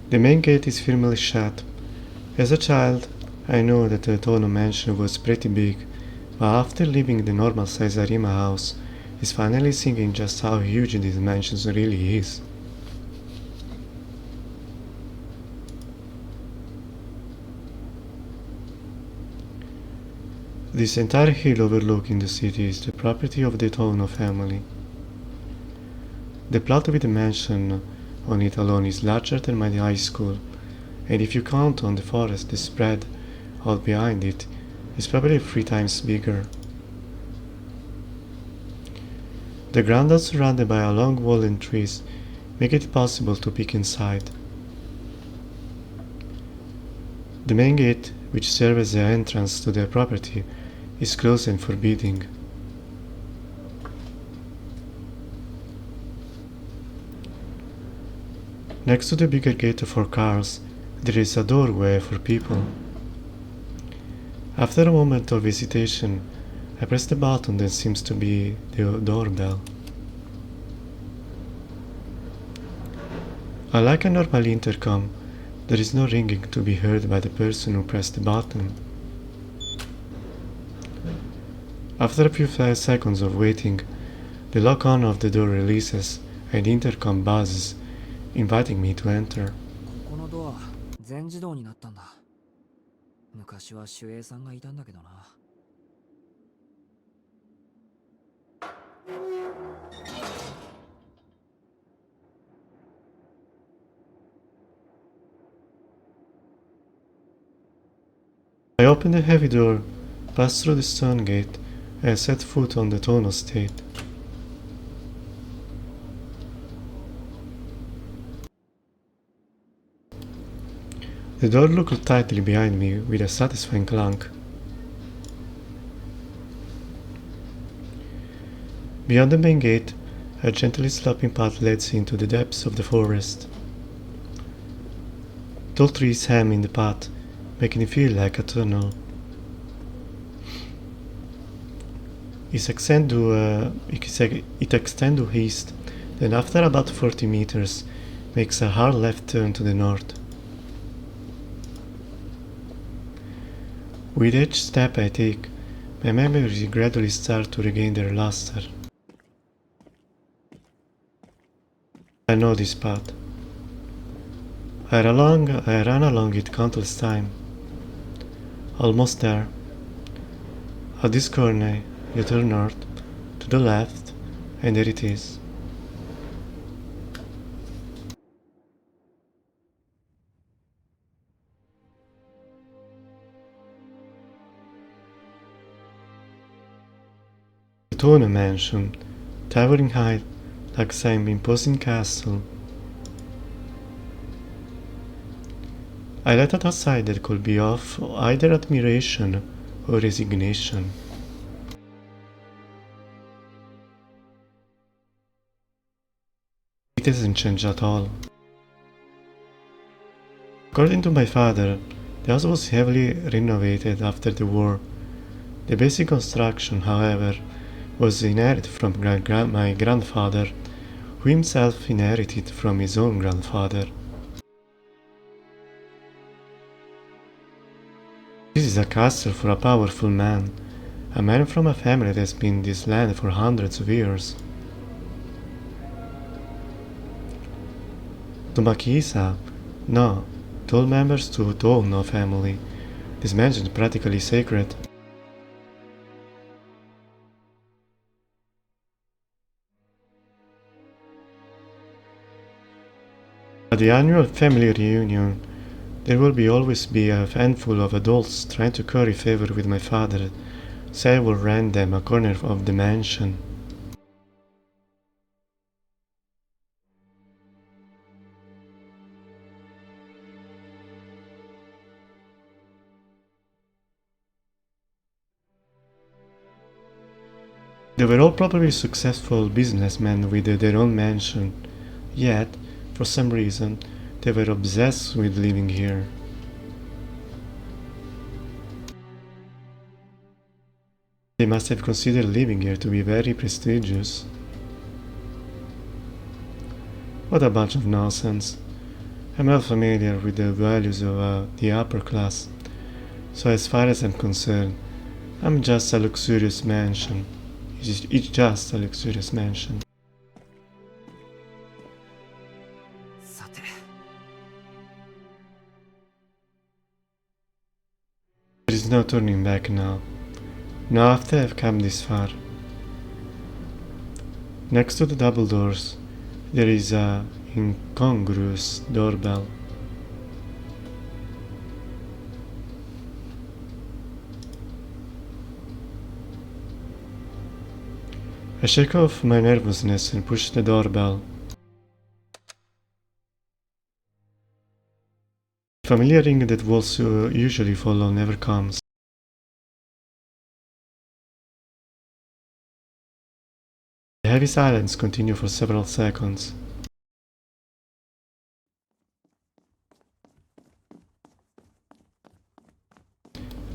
The main gate is firmly shut. As a child, I knew that the Tono mansion was pretty big, but after leaving the normal size Arima house, is finally seeing just how huge this mansion really is. This entire hill overlooking the city is the property of the Tono family. The plot with the mansion on it alone is larger than my high school, and if you count on the forest that spread out behind it, it's probably 3 times bigger. The ground is surrounded by a long wall and trees, making it possible to peek inside. The main gate, which serves as the entrance to the property, is closed and forbidding. Next to the bigger gate for cars, there is a doorway for people. After a moment of hesitation, I press the button that seems to be the doorbell. Unlike a normal intercom, there is no ringing to be heard by the person who pressed the button. After a few seconds of waiting, the lock-on of the door releases and the intercom buzzes, inviting me to enter. ここのドア全自動になったんだ。昔は守衛さんがいたんだけどな。I open the heavy door, pass through the stone gate, and set foot on the Tono estate. The door locked tightly behind me with a satisfying clunk. Beyond the main gate, a gently sloping path leads into the depths of the forest. Tall trees hem in the path, making it feel like a tunnel. It extends to east, then after about 40 meters, makes a hard left turn to the north. With each step I take, my memories gradually start to regain their luster. I know this path. I ran along it countless times. Almost there. At this corner, you turn north, to the left, and there it is. The Tono mansion, towering high, like some imposing castle. I let out a sigh that could be of either admiration or resignation. It hasn't changed at all. According to my father, the house was heavily renovated after the war. The basic construction, however, was inherited from my grandfather, who himself inherited from his own grandfather. This is a castle for a powerful man, a man from a family that has been in this land for hundreds of years. Tsukihime? No, to all members to Tono family. This mansion is practically sacred. At the annual family reunion, there will always be a handful of adults trying to curry favor with my father, so I will rent them a corner of the mansion. They were all probably successful businessmen with their own mansion, yet, for some reason, they were obsessed with living here. They must have considered living here to be very prestigious. What a bunch of nonsense. I'm well familiar with the values of the upper class, so as far as I'm concerned, I'm just a luxurious mansion. It's just a luxurious mansion. さて There is no turning back now. Now after I've come this far. Next to the double doors, there is a incongruous doorbell. I shake off my nervousness and push the doorbell. The familiar ring that was usually follow never comes. The heavy silence continues for several seconds.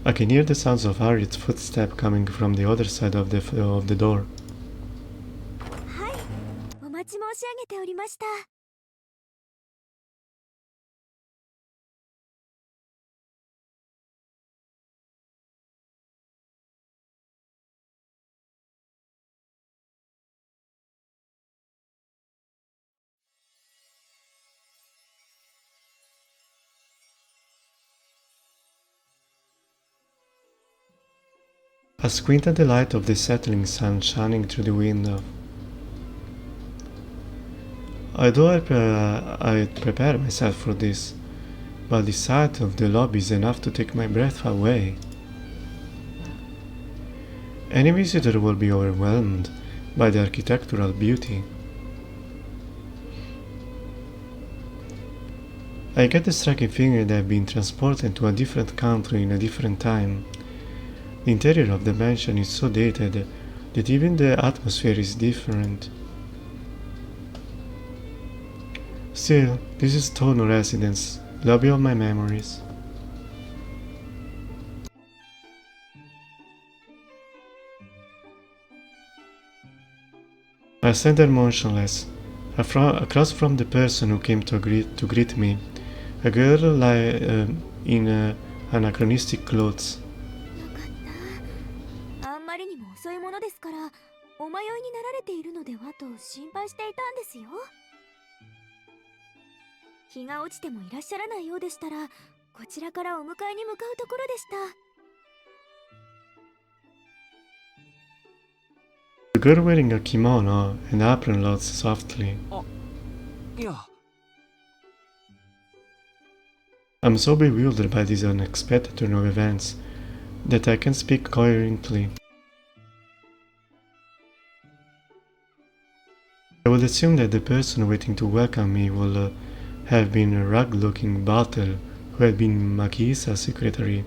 I can hear the sounds of Harriet's footsteps coming from the other side of the door. はい、お待ち申し上げておりました。I squint at the light of the setting sun shining through the window. Although I prepare myself for this, but the sight of the lobby is enough to take my breath away. Any visitor will be overwhelmed by the architectural beauty. I get the striking feeling that I've been transported to a different country in a different time. The interior of the mansion is so dated that even the atmosphere is different. Still, this is Tono residence, lobby of my memories. I stand there motionless, across from the person who came to greet me, a girl in anachronistic clothes. よかった。あんまりにも遅いものですから、お迷いになられているのではと心配していたんですよ。日が落ちてもいらっしゃらないようでしたら、こちらからお迎えに向かうところでした。The girl wearing a kimono and apron nods softly. いや I'm so bewildered by this unexpected turn of events that I can't speak coherently. I would assume that the person waiting to welcome me will have been a rugged-looking butler who had been Makisa's secretary.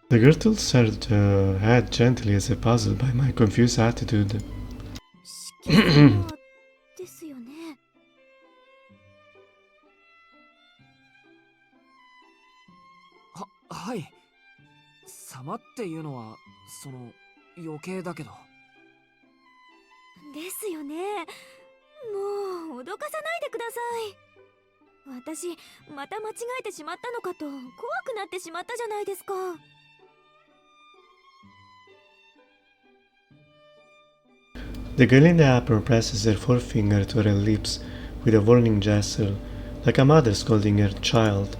The girl tilts her head gently as if puzzled by my confused attitude. 式様ですよね。はい。様っていうのはその余計だけど。ですよね。もう脅かさないでください。私また間違えてしまったのかと怖くなってしまったじゃないですか。The girl in the apron presses her forefinger to her lips with a warning gesture, like a mother scolding her child.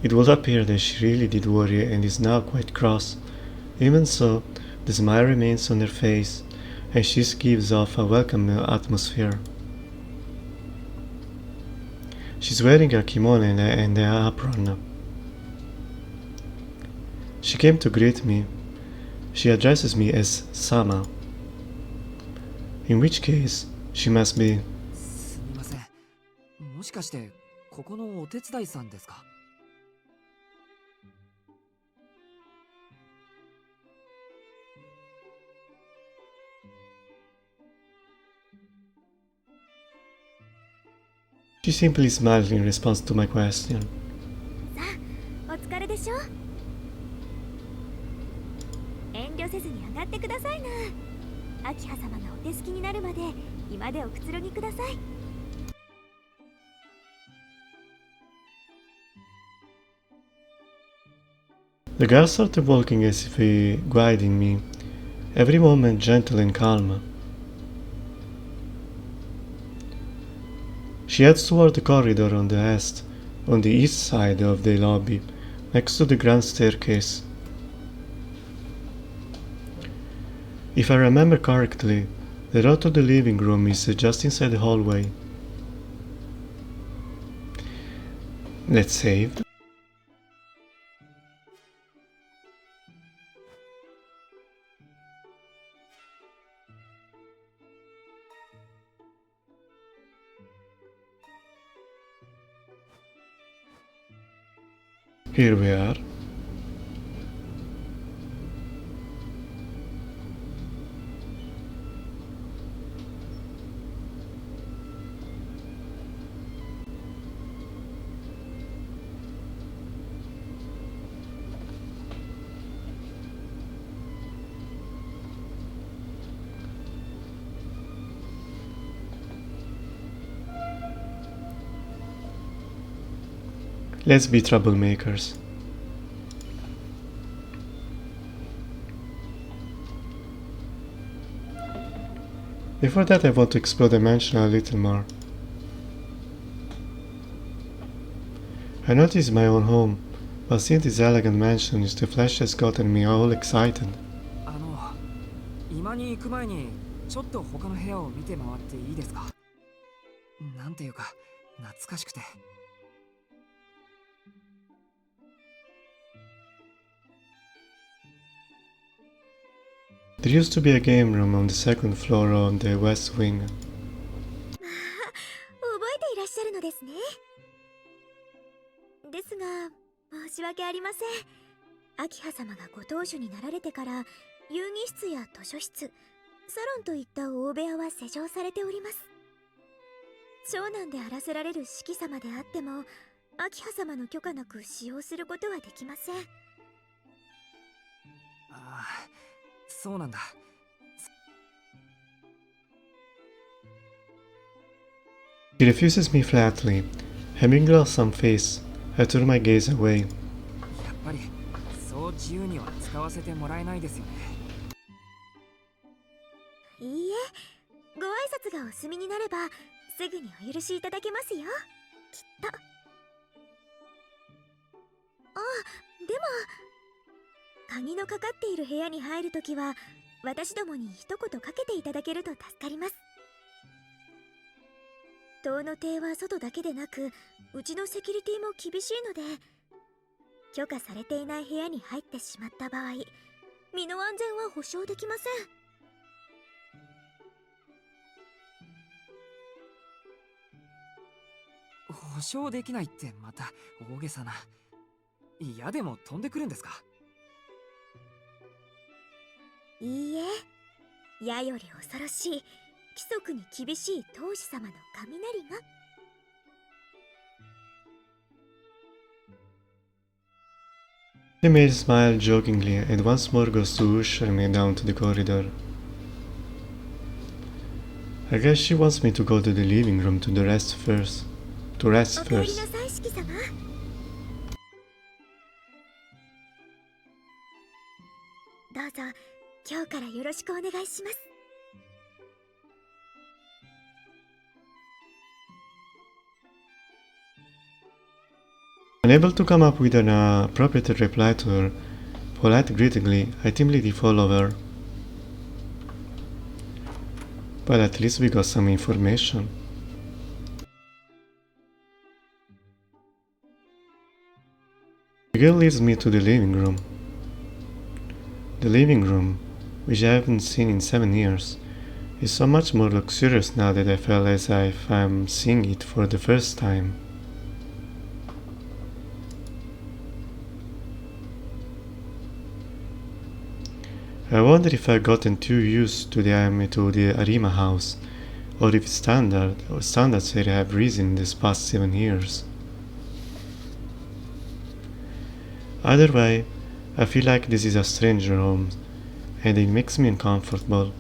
It would appear that she really did worry and is now quite cross. Even so, the smile remains on her face, and she gives off a welcome atmosphere. She's wearing a kimono and an apron. She came to greet me. She addresses me as Sama. In which case, she must be... すみません。もしかしてここのお手伝いさんですか？ She simply smiled in response to my question. さあ、お疲れでししょ。遠慮せずに上がってくださいな。明葉様がお手すきになるまで今でおくつろぎください。The girl started walking as if guiding me, every moment gentle and calm. She heads toward the corridor on the east side of the lobby, next to the grand staircase. If I remember correctly, the road to the living room is just inside the hallway. Let's save. Here we are. Let's be troublemakers. Before that, I want to explore the mansion a little more. I know this is my own home, but seeing this elegant mansion, the flesh has gotten me all excited. 今に行く前にちょっと他の部屋を見て回っていいですか？なんていうか懐かしくて。There used to be a game room on the second floor on the west wing. 覚えていらっしゃるのですね。ですが申し訳ありません。明葉様がご当主になられてから遊戯室や図書室、サロンといった大部屋は施錠されております。長男であらせられる四季様であっても明葉様の許可なく使用することはできません。ああ、そうなんだ。He refuses me flatly. Having lost some face, I turn my gaze away. やっぱりそう自由には使わせてもらえないですよね。いいえ、ご挨拶がお済みになればすぐにお許しいただけますよ、きっと。あ、でも鍵のかかっている部屋に入るときは私どもに一言かけていただけると助かります。塔の邸は外だけでなくうちのセキュリティも厳しいので、許可されていない部屋に入ってしまった場合身の安全は保証できません。保証できないってまた大げさな。嫌でも飛んでくるんですか？いいえ、矢より恐ろしい規則に厳しい当主様の雷が。The maid smiles jokingly and once more goes to usher me down to the corridor. I guess she wants me to go to the living room to rest first. お帰りなさい、四季様。どうぞ今日からよろしくお願いします。Unable to come up with an appropriate reply to her polite greetingly, I timidly follow her. But at least we got some information. The girl leads me to the living room. The living room, which I haven't seen in 7 years, is so much more luxurious now that I feel as if I'm seeing it for the first time. I wonder if I've gotten too used to the Arima house, or if standards here have risen in these past 7 years. Either way, I feel like this is a stranger home, and it makes me uncomfortable.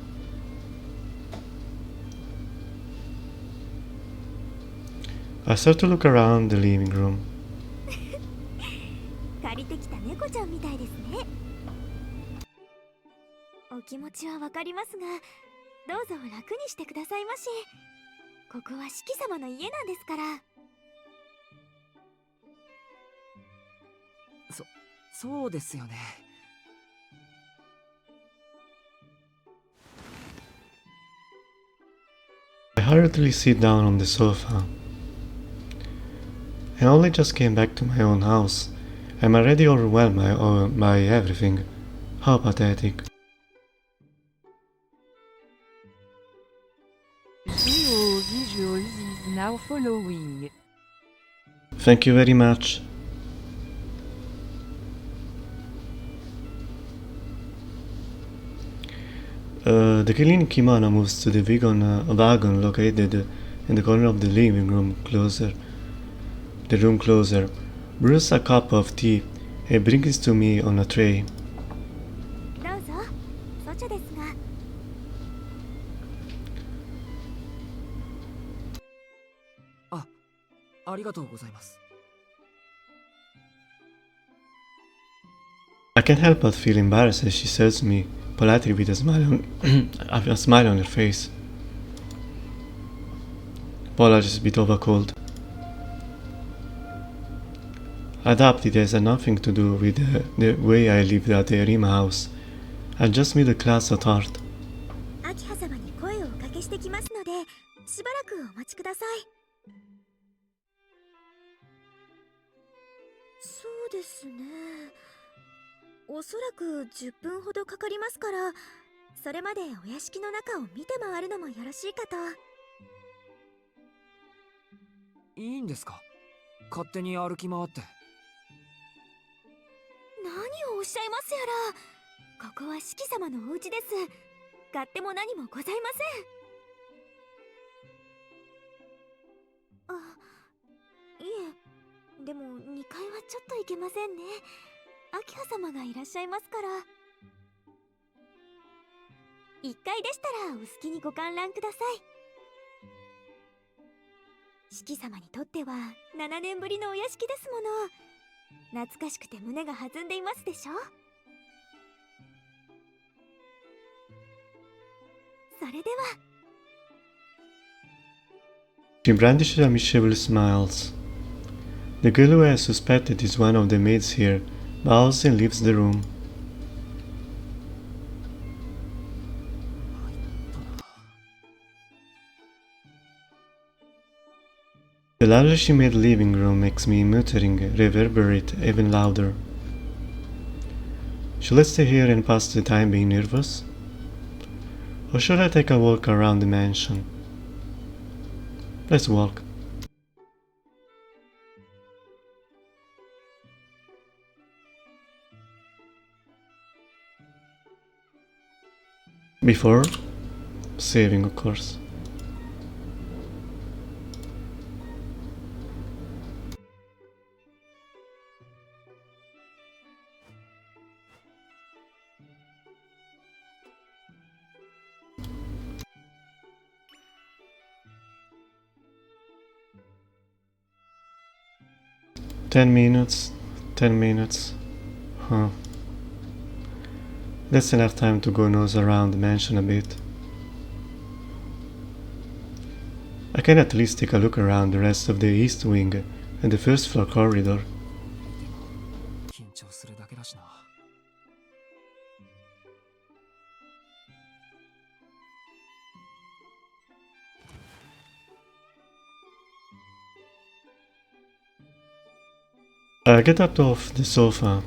I start to look around the living room. 借りてきた猫ちゃんみたいですね。お気持ちはわかりますが、どうぞ楽にしてくださいまし。ここは四季様の家なんですから。そうですよね。I hurriedly sit down on the sofa. I only just came back to my own house. I'm already overwhelmed by everything. How pathetic. Video visuals is now following. Thank you very much. The cleaning kimono moves to the wagon located in the corner of the living room closer. The room closer. Brews a cup of tea and brings it to me on a tray. どうぞ。そちですが。ありがとうございます。I can't help but feel embarrassed as she serves me politely with a smile a smile on her face. Apologies, a bit of a cold. I doubt it has nothing to do with the way I lived at the Rima house. I'm just middle class at heart. 明葉様に声をおかけしてきますので、しばらくお待ちください。そうですね。おそらく10分ほどかかりますから、それまでお屋敷の中を見て回るのもよろしいかと。いいんですか？勝手に歩き回って。何をおっしゃいますやら。ここは四季様のお家です。勝手も何もございません。あ、いえ、でも2階はちょっと行けませんね。明葉様がいらっしゃいますから。1階でしたらお好きにご観覧ください。四季様にとっては7年ぶりのお屋敷ですもの。懐かしくて胸が弾んでいますでしょ。それでは。She brandishes a mischievous smiles. The girl who I suspected is one of the maids here bows and leaves the room. The lavishly made living room makes me muttering reverberate even louder. Should I stay here and pass the time being nervous? Or should I take a walk around the mansion? Let's walk. Before saving, of course. Ten minutes, huh. That's enough time to go nose around the mansion a bit. I can at least take a look around the rest of the east wing and the first floor corridor. 緊張するだけだしな。I get up off the sofa.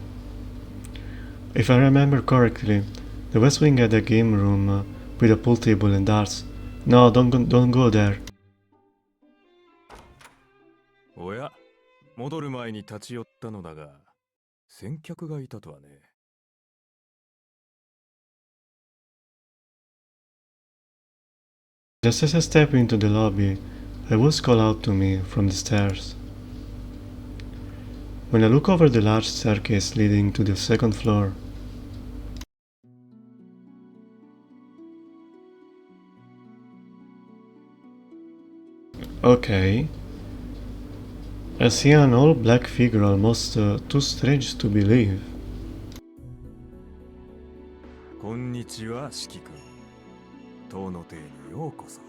If I remember correctly, the west wing had a game room with a pool table and darts. No, don't go there. おや、戻る前に立ち寄ったのだが、先客がいたとはね。Just as I step into the lobby, a voice called out to me from the stairs. when I look over the large staircase leading to the second floor. Okay. I see an all-black figure almost too strange to believe. こんにちは、四季君。塔の邸にようこそ。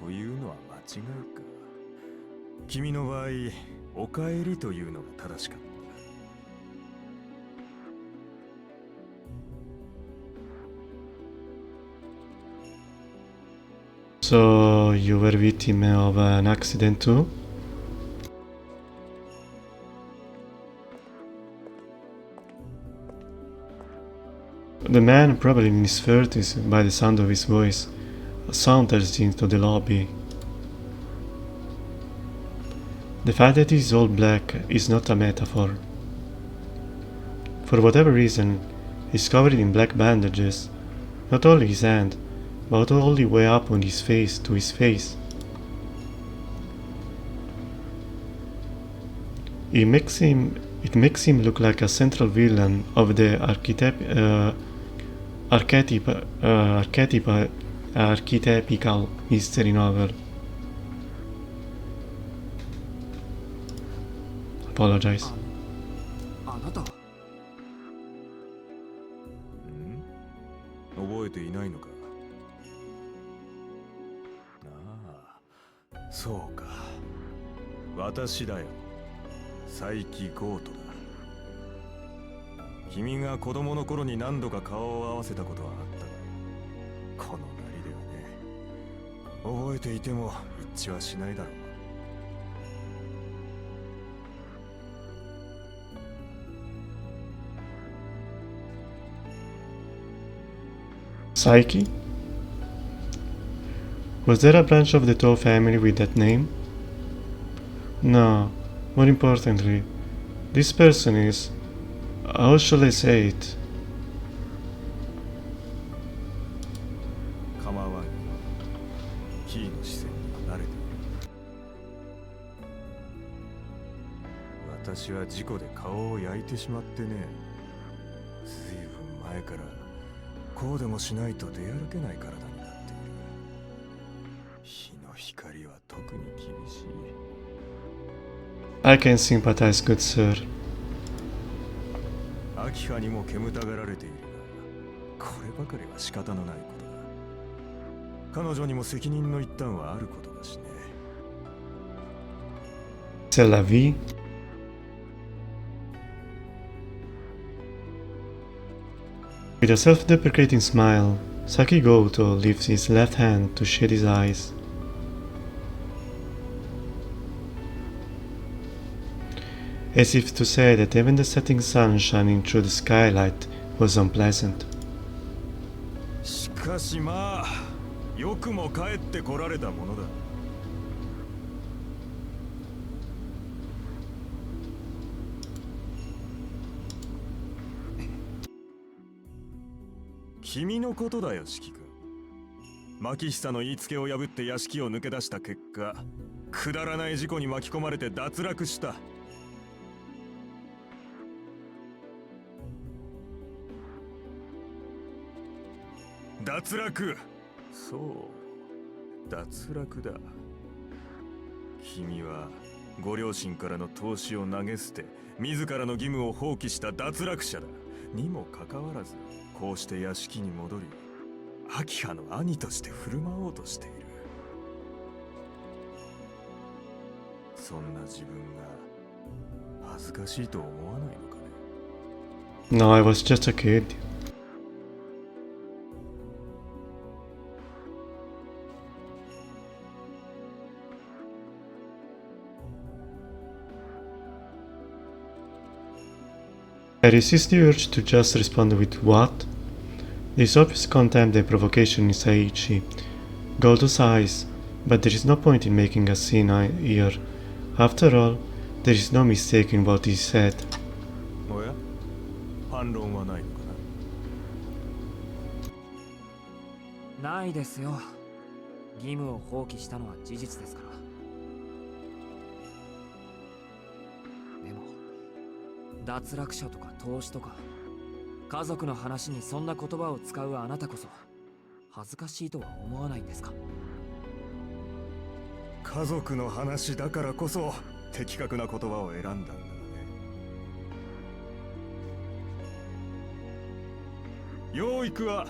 というのは間違いか。君の場合、おかえりというのが正しかった。So, you were victim of an accident too? The man, probably in his 30s by the sound of his voice, saunters into the lobby. The fact that he is all black is not a metaphor. For whatever reason, he's covered in black bandages, not only his hand, but all the way up on his face to his face. It makes him look like a central villain of the archetypical mystery novel. Apologize. あなた覚えていないのか。ああ、そうか。私だよ。佐伯ゴートだ。君が子供の頃に何度か顔を合わせたことはあったが、このなりではね、覚えていても一致はしないだろう。Psyche? Was there a branch of the Tao family with that name? No, more importantly, this person is, how shall I say it? 構わんよ。キーの視線には慣れている。私は事故で顔を焼いてしまってね。ずいぶん前からこうでもしないと出歩けない体になっている。日の光は特に厳しい。I can sympathize, good sir. 秋葉にも煙たがられているが、こればかりは仕方のないことだ。彼女にも責任の一端はあることだしね。C'est la vie. With a self-deprecating smile, Saki Goto lifts his left hand to shade his eyes. As if to say that even the setting sun shining through the skylight was unpleasant. しかしまあ、よくも帰ってこられたものだ。君のことだよ、四季君。牧久の言いつけを破って屋敷を抜け出した結果、くだらない事故に巻き込まれて脱落した。脱落。そう、脱落だ。君はご両親からの投資を投げ捨て、自らの義務を放棄した脱落者だ。にもかかわらず、こうして屋敷に戻り、秋葉の兄として振る舞おうとしている。そんな自分が恥ずかしいと思わないのかね。 No, I was just a kid. I resist the urge to just respond with what? This obvious contempt and provocation in Saichi, Goldo's eyes, but there is no point in making a scene here. After all, there is no mistaking what he said. おや、反論はないのかないですよ。義務を放棄したのは事実ですから。脱落者とか投資とか家族の話にそんな言葉を使うあなたこそ恥ずかしいとは思わないんですか？家族の話だからこそ的確な言葉を選んだんだね。養育は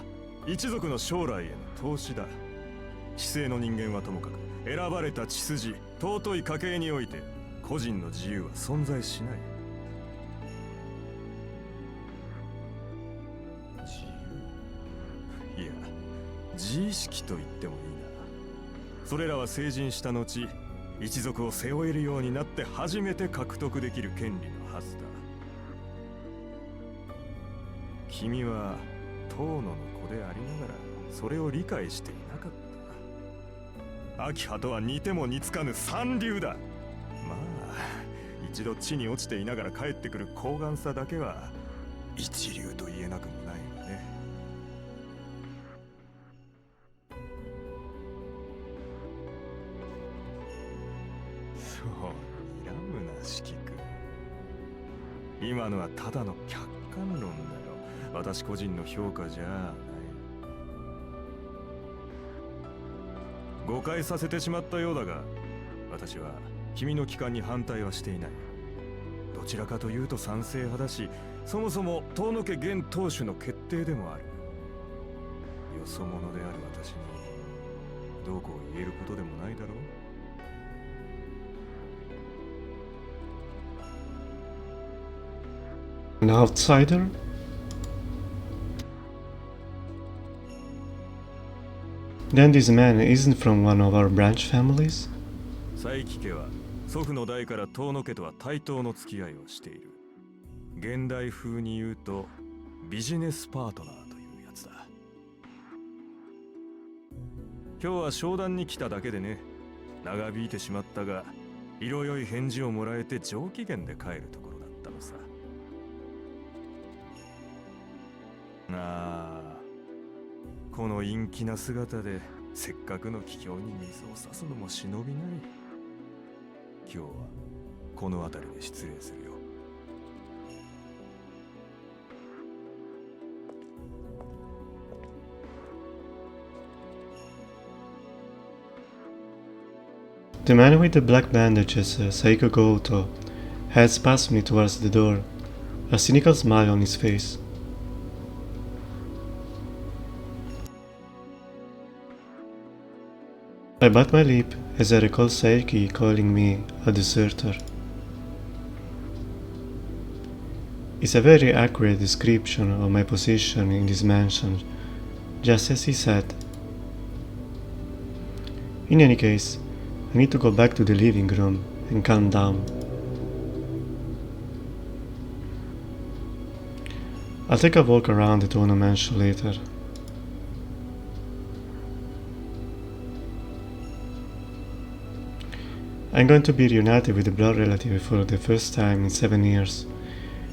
一族の将来への投資だ。知性の人間はともかく選ばれた血筋尊い家系において個人の自由は存在しない。自由、いや自意識と言ってもいいな。それらは成人した後一族を背負えるようになって初めて獲得できる権利のはずだ。君は遠野の子でありながらそれを理解していなかった。秋葉とは似ても似つかぬ三流だ。まあ一度地に落ちていながら帰ってくる高顔さだけは一流と言えなくもないがね。そう、睨むな四季君。今のはただの客観論だよ。私個人の評価じゃない。誤解させてしまったようだが、私は君の帰還に反対はしていない。どちらかというと賛成派だし、そもそも遠野家現当主の決定でもある。よそ者である私にどうこう言えることでもないだろう。An outsider? Then this man isn't from one of our branch families? 佐伯家は祖父の代から遠野家とは対等の付き合いをしている。現代風に言うとビジネスパートナーというやつだ。今日は商談に来ただけでね。長引いてしまったが色よい返事をもらえて上機嫌で帰るところだったのさ。この陰気な姿でせっかくの帰郷に水を差すのも忍びない。今日はこの辺りで失礼するよ。The man with the black bandages, Seiko Goto, heads past me towards the door, a cynical smile on his face. I bite my lip as I recall Saiki calling me a deserter. It's a very accurate description of my position in this mansion, just as he said. In any case, I need to go back to the living room and calm down. I'll take a walk around the Tono mansion later. I'm going to be reunited with a blood relative for the first time in 7 years,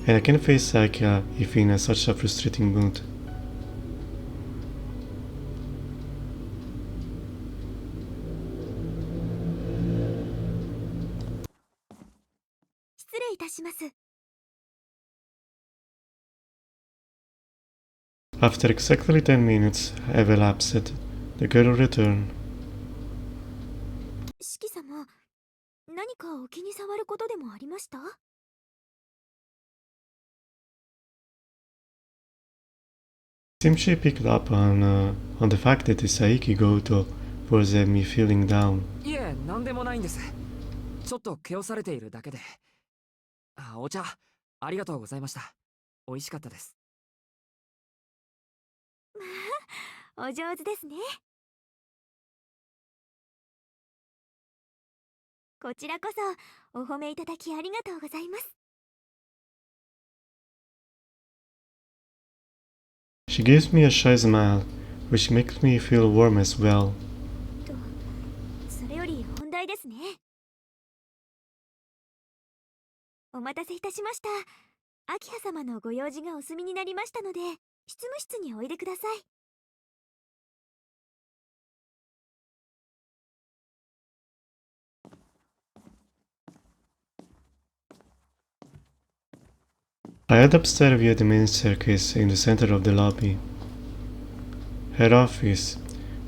and I can't face Saika if in such a frustrating mood. After exactly 10 minutes have elapsed, the girl returned. 四季様、何かお気に障ることでもありました？ Seems she picked up on the fact that the Saiki Goto was me feeling down. いえ、なんでもないんです。ちょっと気をされているだけで。お茶、ありがとうございました。美味しかったです。お上手ですね。こちらこそお褒めいただきありがとうございます。She gives me a shy smile, which makes me feel warm as well. と、それより本題ですね。お待たせいたしました。秋葉様のご用事がお済みになりましたので、執務室においでください。I head upstairs via the main staircase in the center of the lobby. Her office,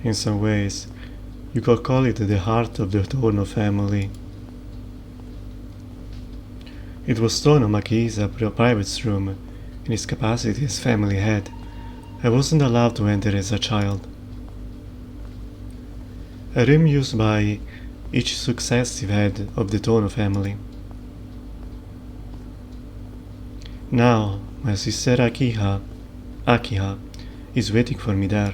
in some ways, you could call it the heart of the Tono family. It was Tono Maki's private room, in his capacity as family head. I wasn't allowed to enter as a child. A room used by each successive head of the Tono family. Now, my sister Akiha, is waiting for me there.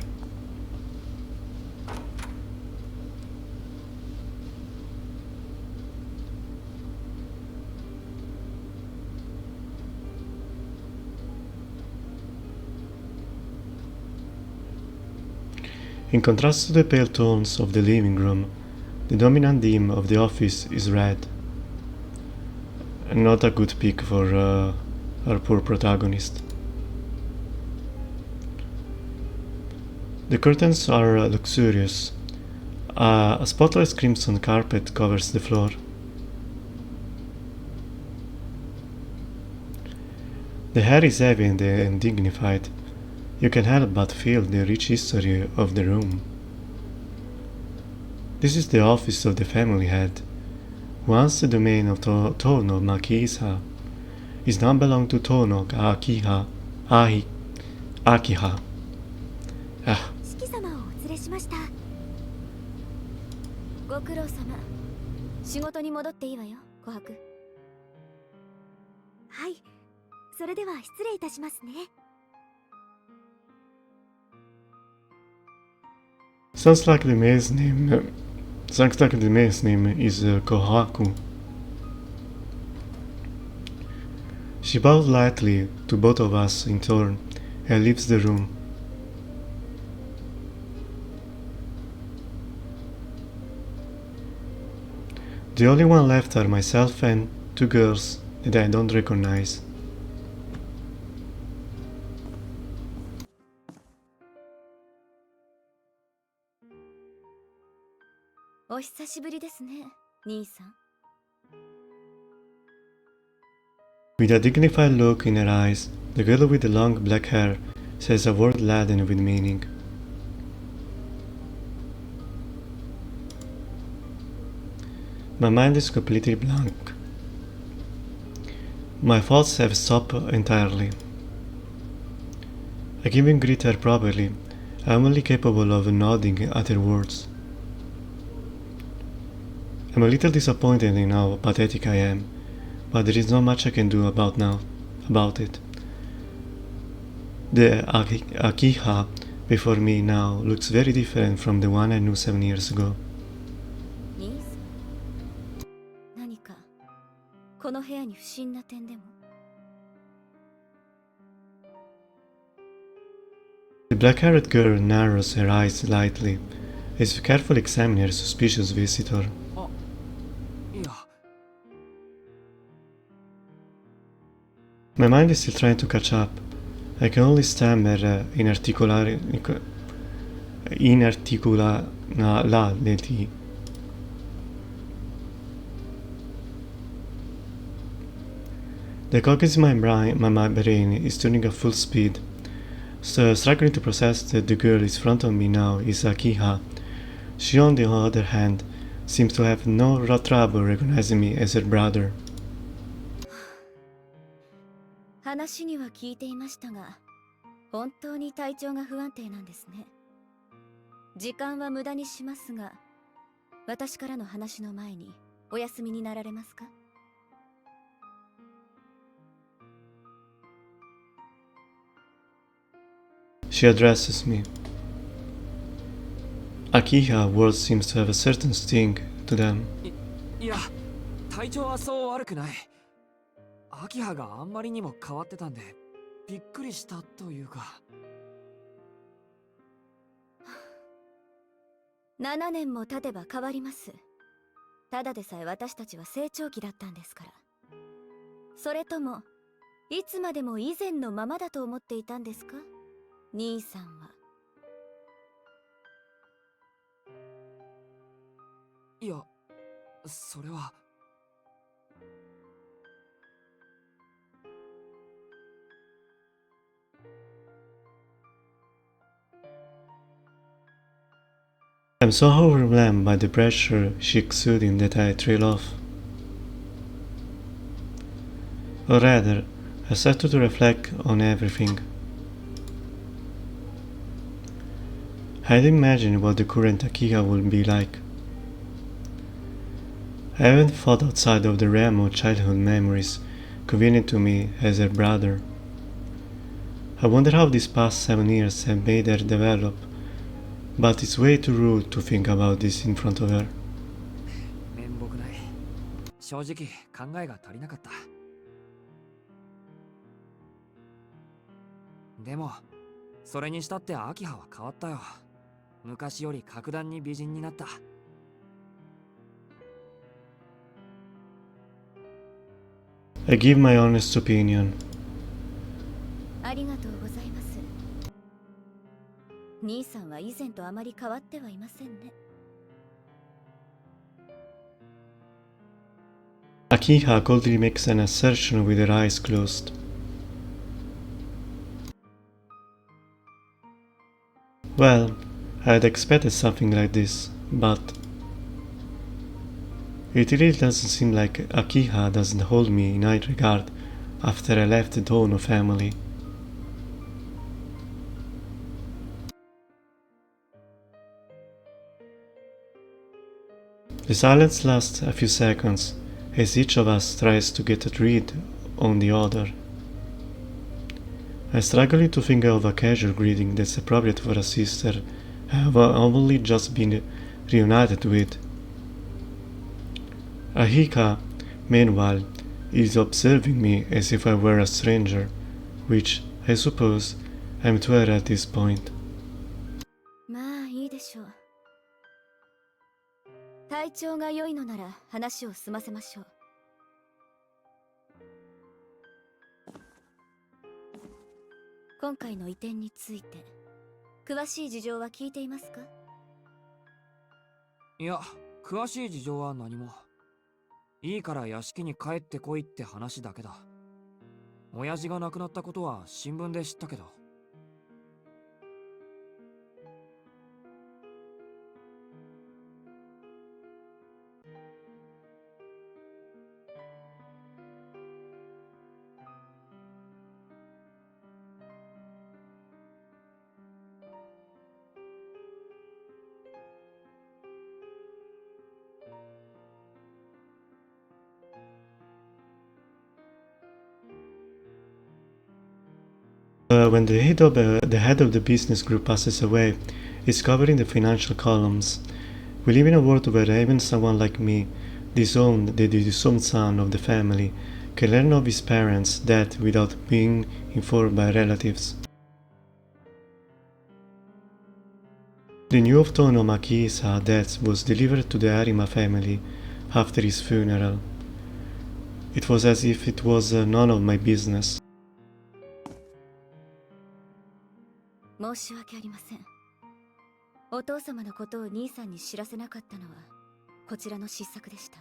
In contrast to the pale tones of the living room, the dominant theme of the office is red. Not a good pick for our poor protagonist. The curtains are luxurious. A spotless crimson carpet covers the floor. The hair is heavy and dignified. You can help but feel the rich history of the room. This is the office of the family head. Once the domain of Tono Makisa, is now belong to Tono Akiha. 四季様をお連れしました。ご苦労様。仕事に戻っていいわよ、琥珀。はい。それでは失礼いたしますね。Sounds like the maid's name is Kohaku. She bows lightly to both of us in turn and leaves the room. The only one left are myself and two girls that I don't recognize. お久しぶりですね、兄さん。With a dignified look in her eyes, the girl with the long black hair says a word laden with meaning. My mind is completely blank. My thoughts have stopped entirely. I can't even greet her properly. I'm only capable of nodding at her words. I'm a little disappointed in how pathetic I am, but there is not much I can do about it. The Akiha before me now looks very different from the one I knew 7 years ago. 兄さん。何かこの部屋に不審な点でも？ The black-haired girl narrows her eyes slightly as if carefully examining her suspicious visitor. いや、 My mind is still trying to catch up. I can only stammer inarticulately. The cogs in my brain is turning at full speed. So struggling to process that the girl in front of me now is Akiha. She, on the other hand, seems to have no trouble recognizing me as her brother. 話には聞いていましたが、本当に体調が不安定なんですね。時間は無駄にしますが、私からの話の前にお休みになられますか？ She addresses me. Akiha's words seems to have a certain sting to them. いや、体調はそう悪くない。アキハがあんまりにも変わってたんで、びっくりしたというか。7年も経てば変わります。ただでさえ私たちは成長期だったんですから。それとも、いつまでも以前のままだと思っていたんですか？兄さんは。いや、それは。I'm so overwhelmed by the pressure she exuding that I trail off. Or rather, I started to reflect on everything. I had imagined what the current Akiha would be like. I haven't thought outside of the realm of childhood memories convenient to me as her brother. I wonder how these past 7 years have made her develop, but it's way too rude to think about this in front of her. 面目ない。正直考えが足りなかった。でも、それにしたってアキハは変わったよ。昔より格段に美人になった。I give my honest opinion. ありがとうございます。兄さんは以前とあまり変わってはいませんね。Akiha coldly makes an assertion with her eyes closed. Well, I had expected something like this, but it really doesn't seem like Akiha doesn't hold me in high regard after I left the Ono family. The silence lasts a few seconds as each of us tries to get a read on the other. I struggle to think of a casual greeting that's appropriate for a sister I have only just been reunited with. Ahika, meanwhile, is observing me as if I were a stranger, which, I suppose, I'm to her at this point. まあいいでしょう。体調が良いのなら話を済ませましょう。今回の移転について詳しい事情は聞いていますか？いや、詳しい事情は何も。いいから屋敷に帰ってこいって話だけだ。親父が亡くなったことは新聞で知ったけど。When the head of the business group passes away, it's covered in the financial columns. We live in a world where even someone like me, the disowned son of the family, can learn of his parents' death without being informed by relatives. The news of Tono Maki's death was delivered to the Arima family after his funeral. It was as if it was none of my business. 申し訳ありません。お父様のことを兄さんに知らせなかったのはこちらの失策でした。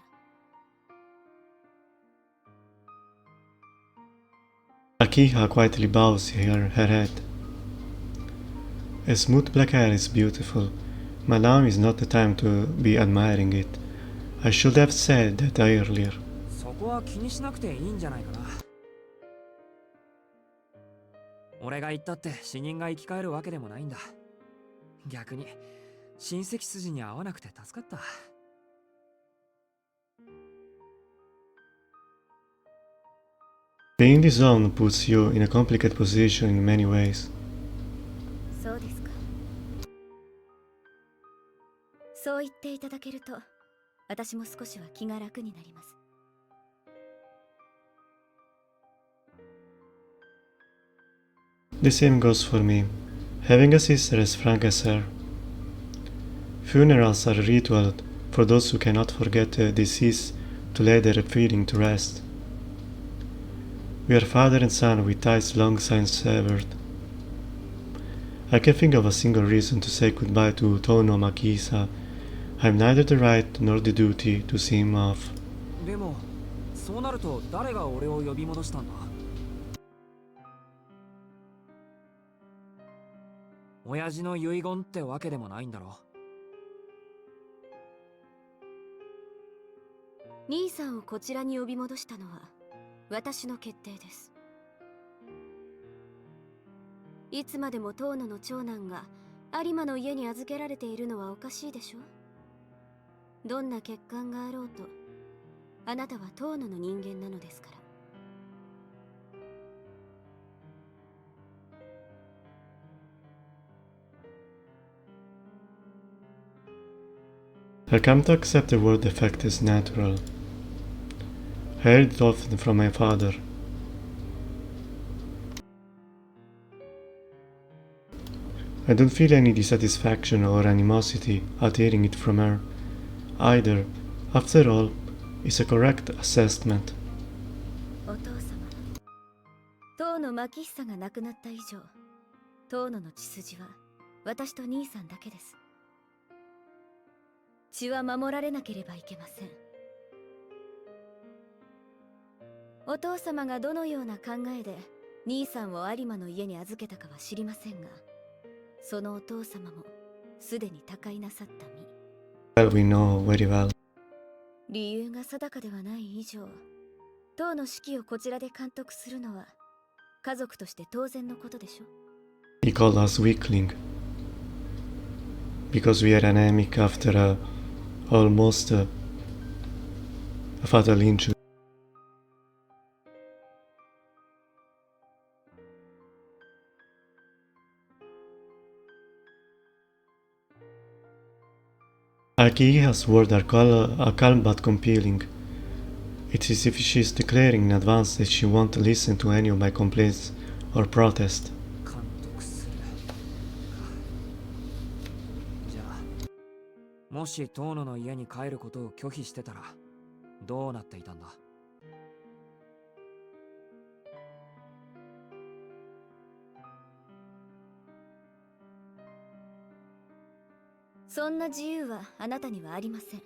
Akiha quietly bows her head. A smooth black hair is beautiful, but now is not the time to be admiring it. I should have said that earlier. そこは気にしなくていいんじゃないかな。俺が言ったって死人が生き返るわけでもないんだ。逆に親戚筋に合わなくて助かった。Being disowned puts you in a complicated position in many ways. そうですか。そう言っていただけると私も少しは気が楽になります。The same goes for me, having a sister as frank as her. Funerals are a ritual for those who cannot forget the deceased to lay their feeling to rest. We are father and son with ties long since severed. I can think of a single reason to say goodbye to Tono Makisa. I have neither the right nor the duty to see him off. でも、そうなると誰が俺を呼び戻したんだ？親父の遺言ってわけでもないんだろ。兄さんをこちらに呼び戻したのは私の決定です。いつまでも遠野の長男が有馬の家に預けられているのはおかしいでしょ。どんな欠陥があろうとあなたは遠野の人間なのですから。I come to accept the word defect as natural. I heard it often from my father. I don't feel any dissatisfaction or animosity at hearing it from her, either. After all, it's a correct assessment. お父様、遠野牧久が亡くなった以上、遠野の血筋は私と兄さんだけです。血は守られなければいけません。お父様がどのような考えで兄さんを有馬の家に預けたかは知りませんが、そのお父様もすでに他界なさった身。Well, we know very well. 理由が定かではない以上、当の指揮をこちらで監督するのは家族として当然のことでしょ。He called us weakling because we are anemic after almost a fatal injury. Akiha's words are calm but compelling. It's as if she is declaring in advance that she won't listen to any of my complaints or protests. 監督するか。じゃあもし遠野の家に帰ることを拒否してたらどうなっていたんだ。そんな自由はあなたにはありません。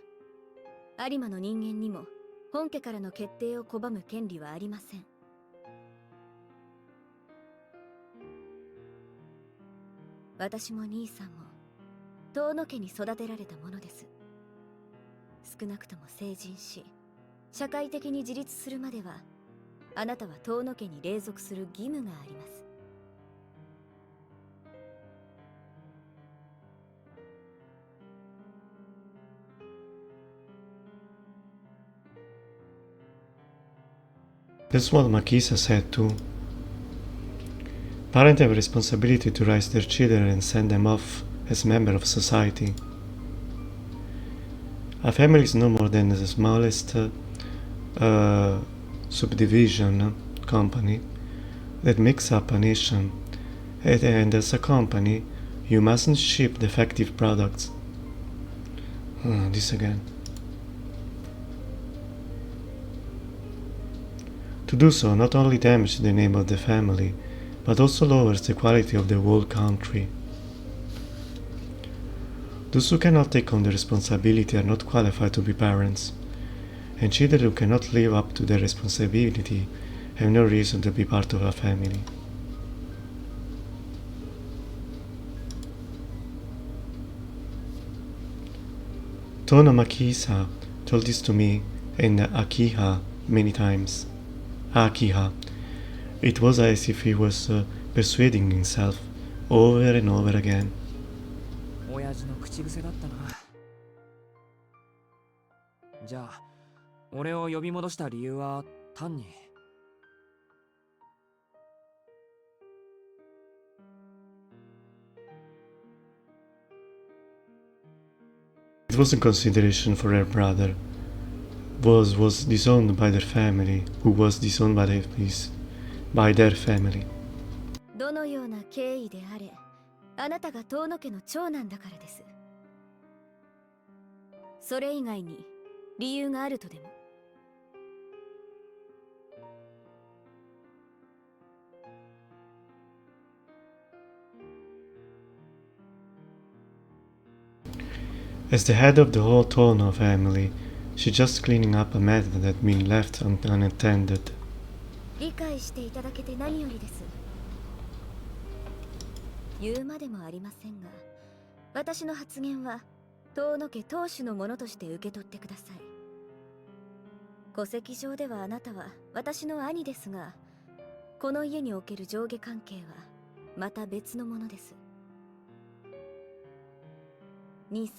有馬の人間にも本家からの決定を拒む権利はありません。私も兄さんも遠野家に育てられたものです。少なくとも成人し社会的に自立するまではあなたは遠野家に隷属する義務があります。That's what Makisa said too. Parents have a responsibility to raise their children and send them off as members of society. A family is no more than the smallest subdivision company that makes up a nation, and as a company, you mustn't ship defective products. This again. To do so not only damages the name of the family, but also lowers the quality of the whole country. Those who cannot take on the responsibility are not qualified to be parents, and children who cannot live up to their responsibility have no reason to be part of a family. Tona Makisa told this to me and Akiha many times. Akiha. It was as if he was persuading himself over and over again. 親父の口癖だったな。じゃあ俺を呼び戻した理由は単に。It wasn't consideration for her brother. Was disowned by their family, who was disowned by their family. どのような経緯であれ、あなたが遠野家の長男だからです。それ以外に理由があるとでも。As the head of the whole Tono family, she's just cleaning up a matter that had been left unattended. 理解していただけて何よりです。言うまでもありませんが、私の発言は遠野家当主のものとして受け取ってください。戸籍上ではあなたは私の兄ですが、この家における上下関係はまた別のものです。兄さん、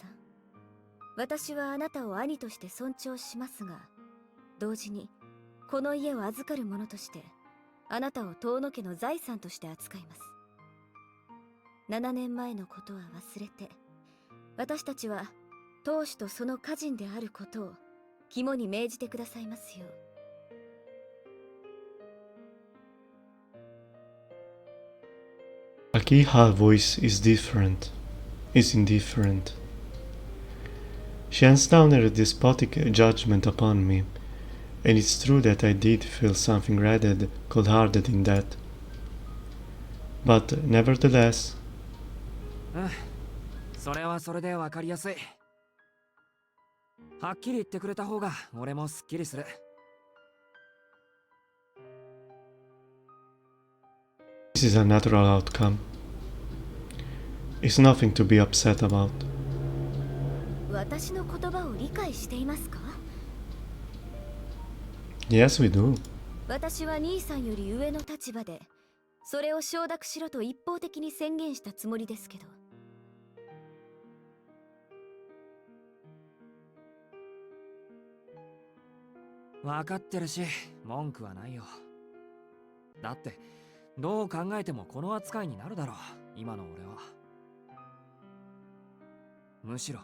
私はあなたを兄として尊重しますが、同時にこの家を預かる者としてあなたを遠野家の財産として扱います。7年前のことは忘れて、私たちは当主とその家人であることを肝に銘じてくださいますよう。Akiha's voice is indifferent. She hands down her despotic judgment upon me, and it's true that I did feel something rather cold-hearted in that. But nevertheless, それはそれでわかりやすい。はっきり言ってくれた方が俺もすっきりする。this is a natural outcome. It's nothing to be upset about. 私の言葉を理解していますか？ Yes, we do. 私は兄さんより上の立場で、それを承諾しろと一方的に宣言したつもりですけど。わかってるし、文句はないよ。だって、どう考えてもこの扱いになるだろう、今の俺は。むしろ、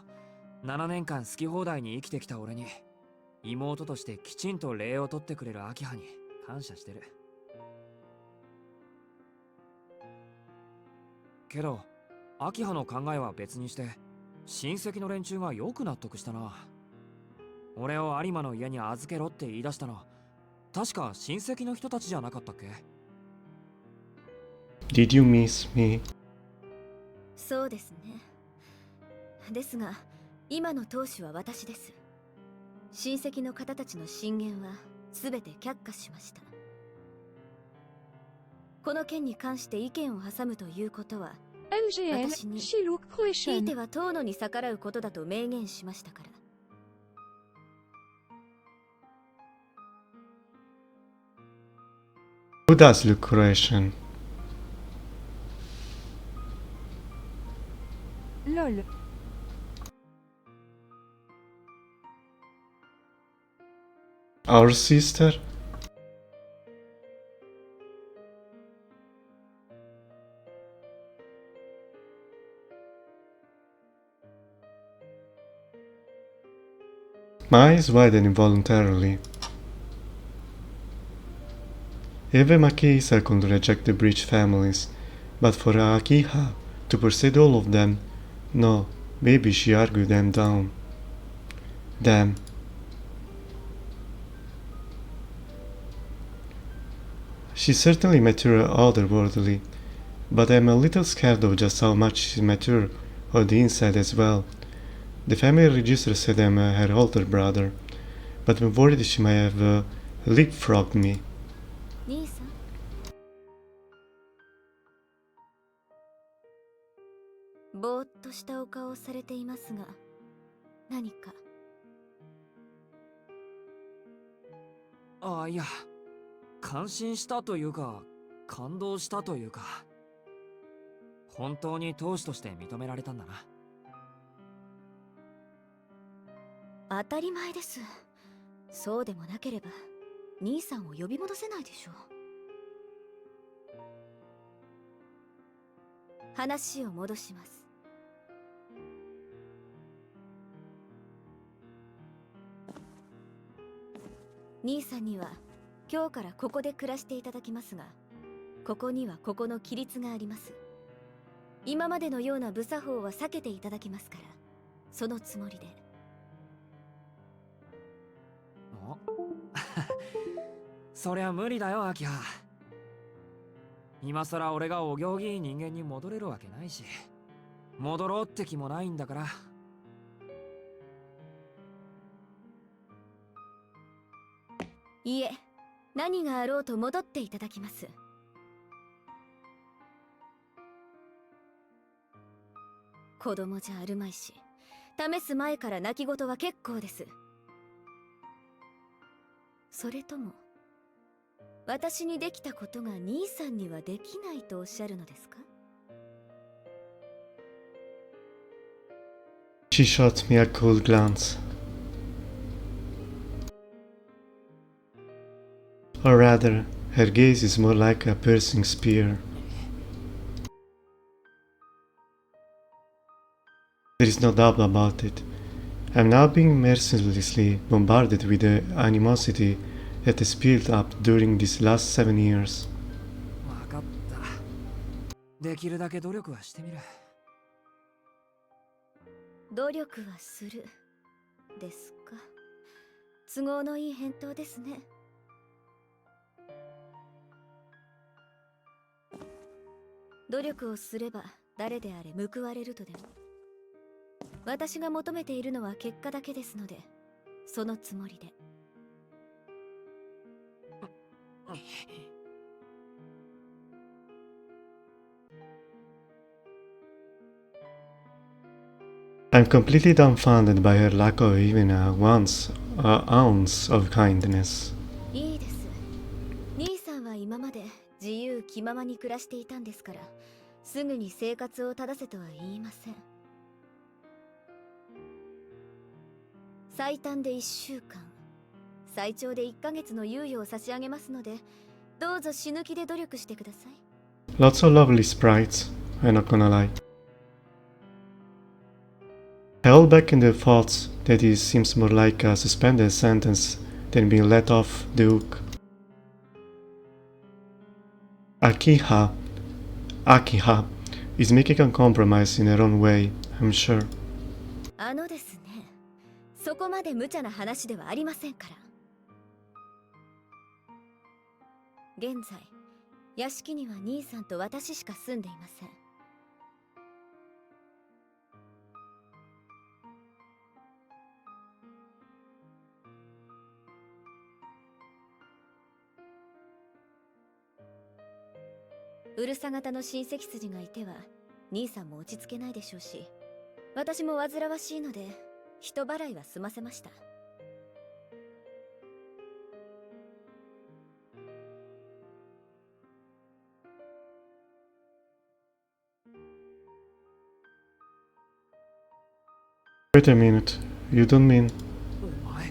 7年間好き放題に生きてきた俺に、妹としてきちんと礼を取ってくれる明葉に感謝してる。けど、明葉の考えは別にして、親戚の連中がよく納得したな。俺を有馬の家に預けろって言い出したの、確か親戚の人たちじゃなかったっけ？ Did you miss me? そうですね。ですが、今の当主は私です。親戚の方たちの進言は全て却下しました。この件に関して意見を挟むということは、MGN 私にシルククエスチョンひいては遠野に逆らうことだと明言しましたから。Who does look Croatian? LOL. Our sister? My eyes widen involuntarily. Eve Makisa could reject the breach families, but for Akiha to persuade all of them, no, maybe she argued them down. Damn. She's certainly mature otherworldly, but I'm a little scared of just how much she's mature on the inside as well. The family register said I'm her older brother, but I'm worried she might have leapfrogged me. 兄さん、ぼーっとしたお顔をされていますが、何か？ああ、いや、感心したというか、感動したというか、本当に当主として認められたんだな。当たり前です。そうでもなければ兄さんを呼び戻せないでしょう。話を戻します。兄さんには今日からここで暮らしていただきますが、ここにはここの規律があります。今までのような無作法は避けていただきますから、そのつもりで。おそりゃ無理だよ、アキハ。今さら俺がお行儀いい人間に戻れるわけないし、戻ろうって気もないんだから。いえ、何があろうと戻っていただきます。子供じゃあるまいし、試す前から泣き言は結構です。それとも私にできたことが兄さんにはできないとおっしゃるのですか？ She shot me a cold glance. Or rather, her gaze is more like a piercing spear. There is no doubt about it. I'm now being mercilessly bombarded with the animosity that has built up during these last 7 years. 分かった。できるだけ努力はしてみる。努力はするですか。都合のいい返答ですね。努力をすれば誰であれ報われるとでも。私が求めているのは結果だけですので、そのつもりで。I'm completely dumbfounded by her lack of even a ounce of kindness. いいです。兄さんは今まで自由気ままに暮らしていたんですから、すぐに生活を正せとは言いません。最短で1週間、最長で1ヶ月の猶予を差し上げますので、どうぞ死ぬ気で努力してください。Lots of lovely sprites, I'm not gonna lie. I hold back in the thoughts that this seems more like a suspended sentence than being let off the hook. Akiha is making a compromise in her own way, I'm sure. ですね、そこまで無茶な話ではありませんから。現在、屋敷には兄さんと私しか住んでいません。うるさ型の親戚筋がいては兄さんも落ち着けないでしょうし、私も煩わしいので人払いは済ませました。Wait a minute, you don't mean... お前、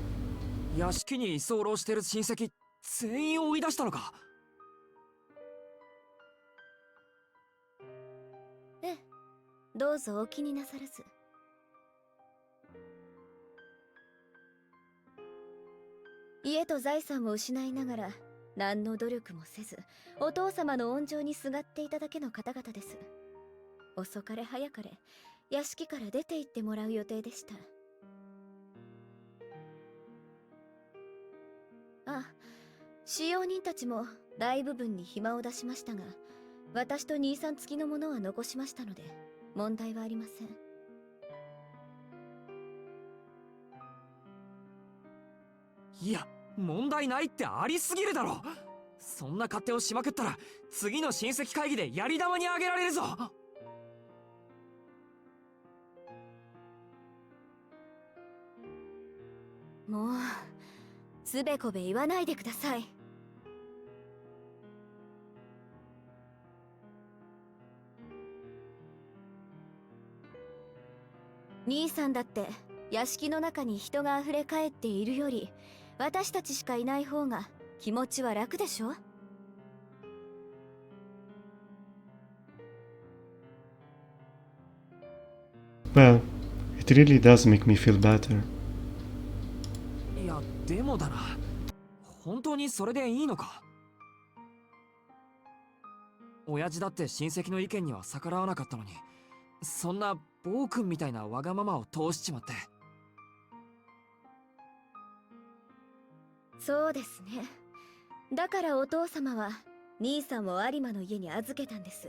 屋敷に居候してる親戚全員追い出したのか？ええ、どうぞお気になさらず。家と財産を失いながら何の努力もせず、お父様の温情にすがっていただけの方々です。遅かれ早かれ屋敷から出て行ってもらう予定でした。あ、使用人たちも大部分に暇を出しましたが、私と兄さん付きのものは残しましたので問題はありません。いや、問題ないってありすぎるだろ。そんな勝手をしまくったら次の親戚会議でやり玉にあげられるぞ。もうつべこべ言わないでください。兄さんだって屋敷の中に人があふれかえっているより私たちしかいない方が気持ちは楽でしょ。Well, it really does make me feel better. いや、でもだな。本当にそれでいいのか？親父だって親戚の意見には逆らわなかったのに、そんな暴君みたいなわがままを通しちまって。そうですね。だからお父様は兄さんを有馬の家に預けたんです。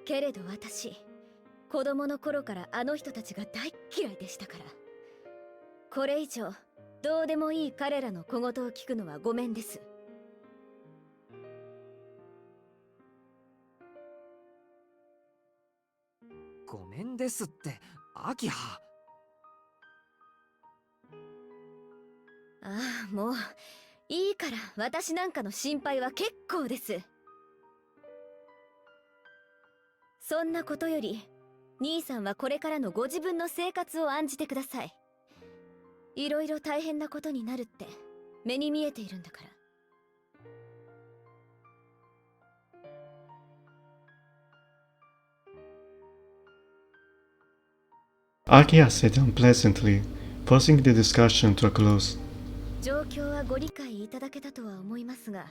けれど私、子供の頃からあの人たちが大っ嫌いでしたから、これ以上どうでもいい彼らの小言を聞くのはごめんです。ごめんですって、アキハ。ああ、もういいから、私なんかの心配は結構です。そんなことより、兄さんはこれからのご自分の生活を案じてください。いろいろ大変なことになるって目に見えているんだから。Akia said unpleasantly, forcing the discussion to a close. 状況はご理解いただけたとは思いますが、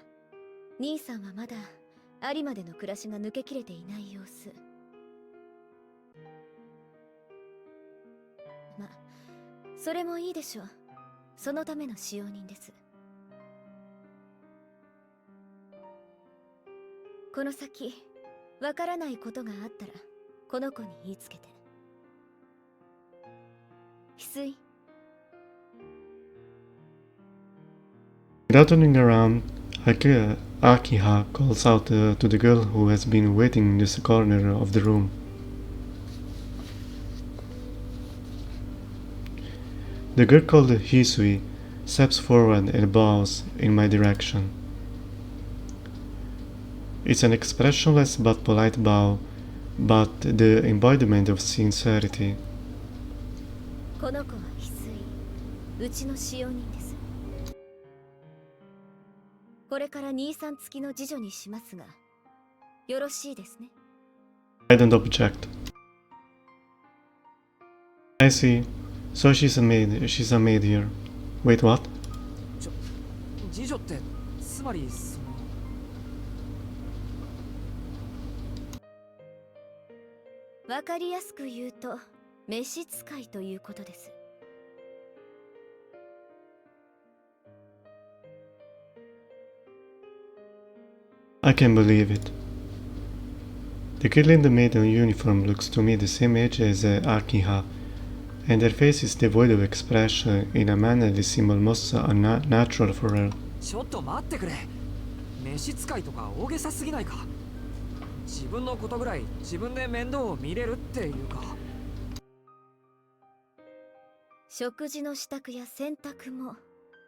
兄さんはまだ有馬での暮らしが抜けきれていない様子。ま、それもいいでしょう。そのための使用人です。この先わからないことがあったらこの子に言いつけて。翡翠。 Without turning around, Akiha calls out to the girl who has been waiting in this corner of the room. The girl called Hisui steps forward and bows in my direction. It's an expressionless but polite bow, but the embodiment of sincerity. この子は翡翠、うちの使用人です。これから兄さん付きの次女にしますが、よろしいですね。 I don't object. I see. So she's a maid here. Wait, what? 次女ってつまりわかりやすく言うと召使いということです。I can't believe it. The girl in the maiden uniform looks to me the same age as Akiha, and her face is devoid of expression in a manner that seems almost unnatural for her. ちょっと待ってくれ。召使いとか大げさすぎないか。自分のことぐらい自分で面倒を見れるっていうか。食事の支度や洗濯も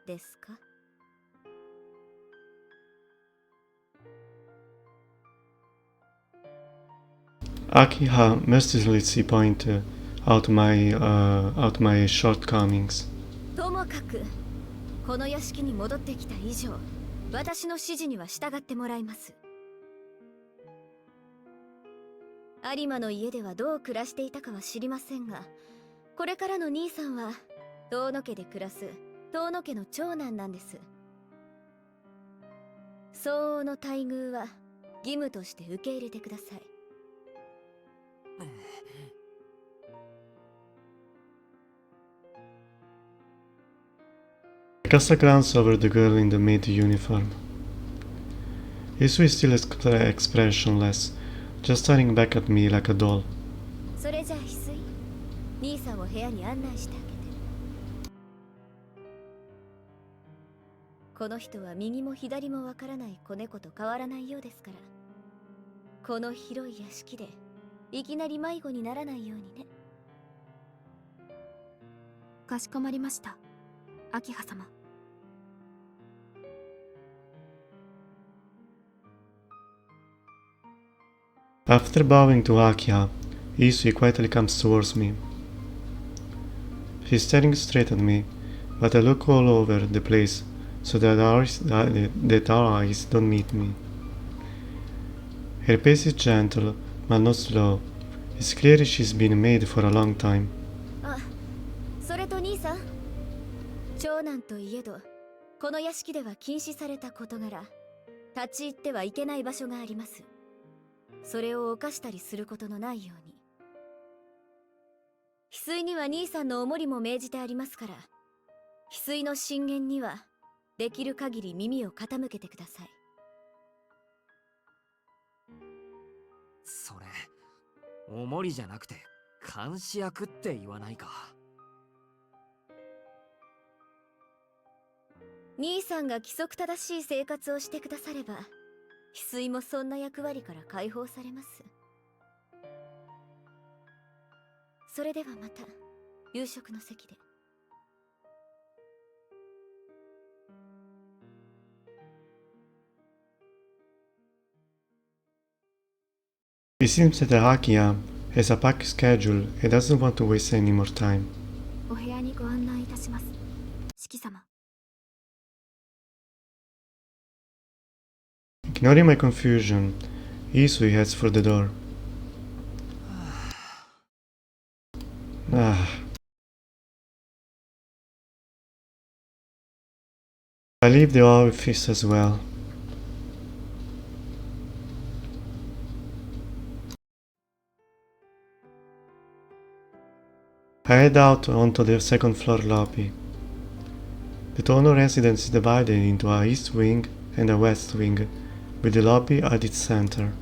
ですか。Akiha mercilessly pointed out my shortcomings. ともかくこの屋敷に戻ってきた以上、私の指示には従ってもらいます。有馬の家ではどう暮らしていたかは知りませんが、これからの兄さんは遠野家で暮らす遠野家の長男なんです。相応の待遇は義務として受け入れてください。I cast a glance over the girl in the maid uniform. Isu is still expressionless, just staring back at me like a doll. それじゃあ翡翠、兄さんを部屋に案内してあげて。この人は右も左もわからない子猫と変わらないようですから、この広い屋敷でいきなり迷子にならないようにね。かしこまりました、秋葉様。After bowing to Akiha, Isui quietly comes towards me. She's staring straight at me, but I look all over the place so that our eyes don't meet me. Her pace is gentle, but not slow. It's clear she's been a maid for a long time. あ、それと兄さん、長男といえどこの屋敷では禁止された事柄、立ち入ってはいけない場所があります。それを犯したりすることのないように。翡翠には兄さんのお守りも命じてありますから、翡翠の進言にはできる限り耳を傾けてください。それお守りじゃなくて監視役って言わないか。兄さんが規則正しい生活をしてくだされば、翡翠もそんな役割から解放されます。それではまた夕食の席で。seems that Akia has a packed schedule and doesn't want to waste any more time. お部屋にご案内いたします。四季様。Ignoring my confusion, Isui heads for the door. I leave the office as well. I head out onto the second floor lobby. The Tono residence is divided into a east wing and a west wing, with the lobby at its center.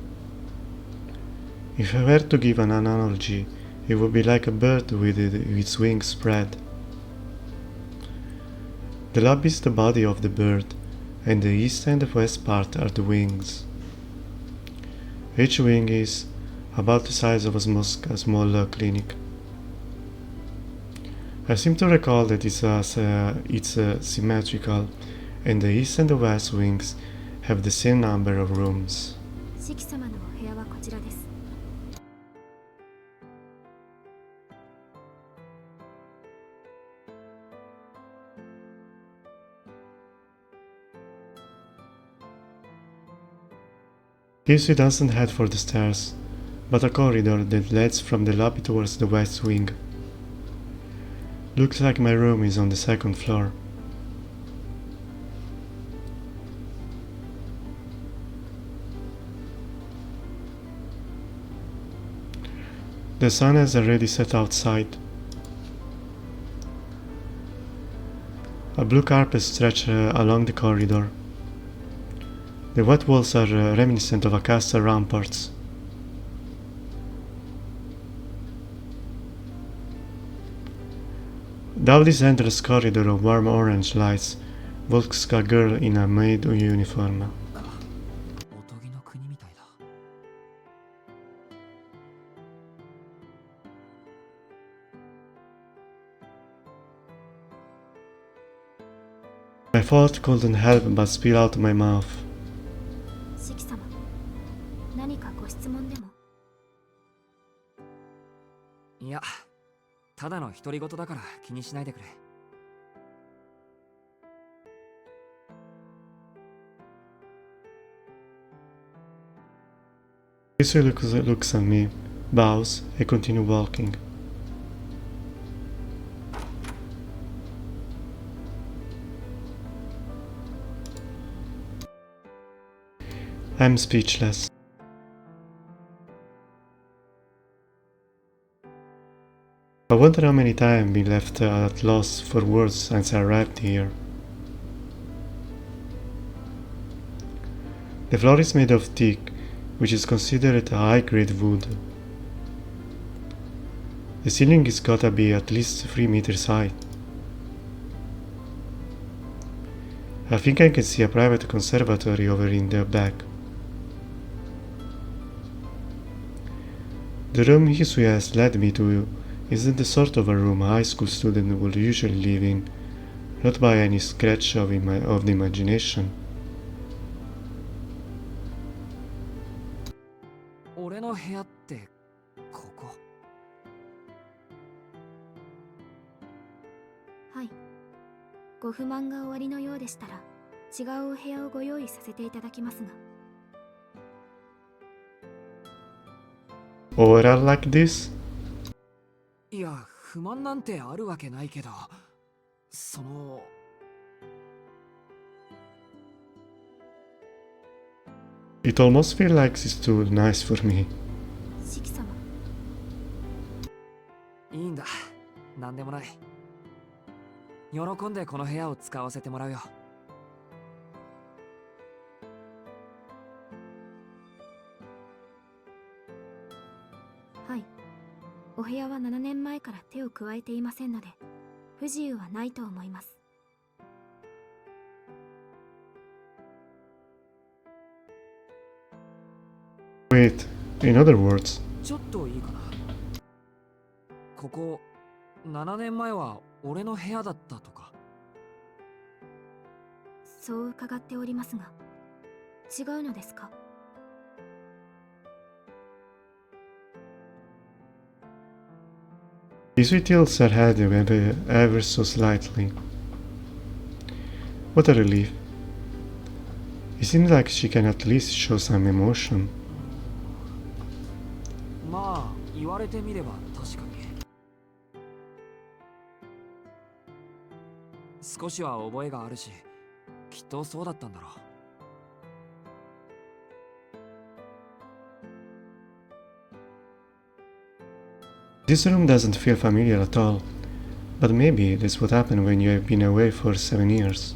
If I were to give an analogy, it would be like a bird with its wings spread. The lobby is the body of the bird, and the east and the west part are the wings. Each wing is about the size of a small clinic. I seem to recall that it's symmetrical, and the east and the west wings have the same number of rooms. 四季様のお部屋はこちらです。Kisui doesn't head for the stairs, but a corridor that leads from the lobby towards the west wing. Looks like my room is on the second floor. The sun has already set outside. A blue carpet stretches along the corridor. The white walls are reminiscent of a castle ramparts. Down this endless corridor of warm orange lights walks a girl in a maid uniform. おとぎの国みたいだ。My thought couldn't help but spill out my mouth. 四季様、何かご質問でも？いや、ただの独り言だから気にしないでくれ。Kisui looks at me, bows, and continues walking. I'm speechless. I wonder how many times I've been left at loss for words since I arrived here. The floor is made of teak, which is considered a high-grade wood. The ceiling is gotta be at least 3 meters high. I think I can see a private conservatory over in the back. The room Hisui has led me to isn't the sort of a room a high school student would usually live in, not by any stretch of the imagination. 俺の部屋ってここ？はい。ご不満がおありのようでしたら、違うお部屋をご用意させていただきますが。Overall like this? いや、不満なんてあるわけないけど、It almost feels like it's too nice for me. 四季様、いいんだ。なんでもない。喜んでこの部屋を使わせてもらうよ。はい。お部屋は7年前から手を加えていませんので、不自由はないと思います。Wait, in other words, ちょっといいかな。ここ7年前は俺の部屋だったとか。そう伺っておりますが、違うのですか？ Izui tilts her head ever so slightly. What a relief. It seems like she can at least show some emotion. まあ言われてみれば確かに。少しは覚えがあるし、きっとそうだったんだろう。This room doesn't feel familiar at all, but maybe that's what happened when you have been away for 7 years.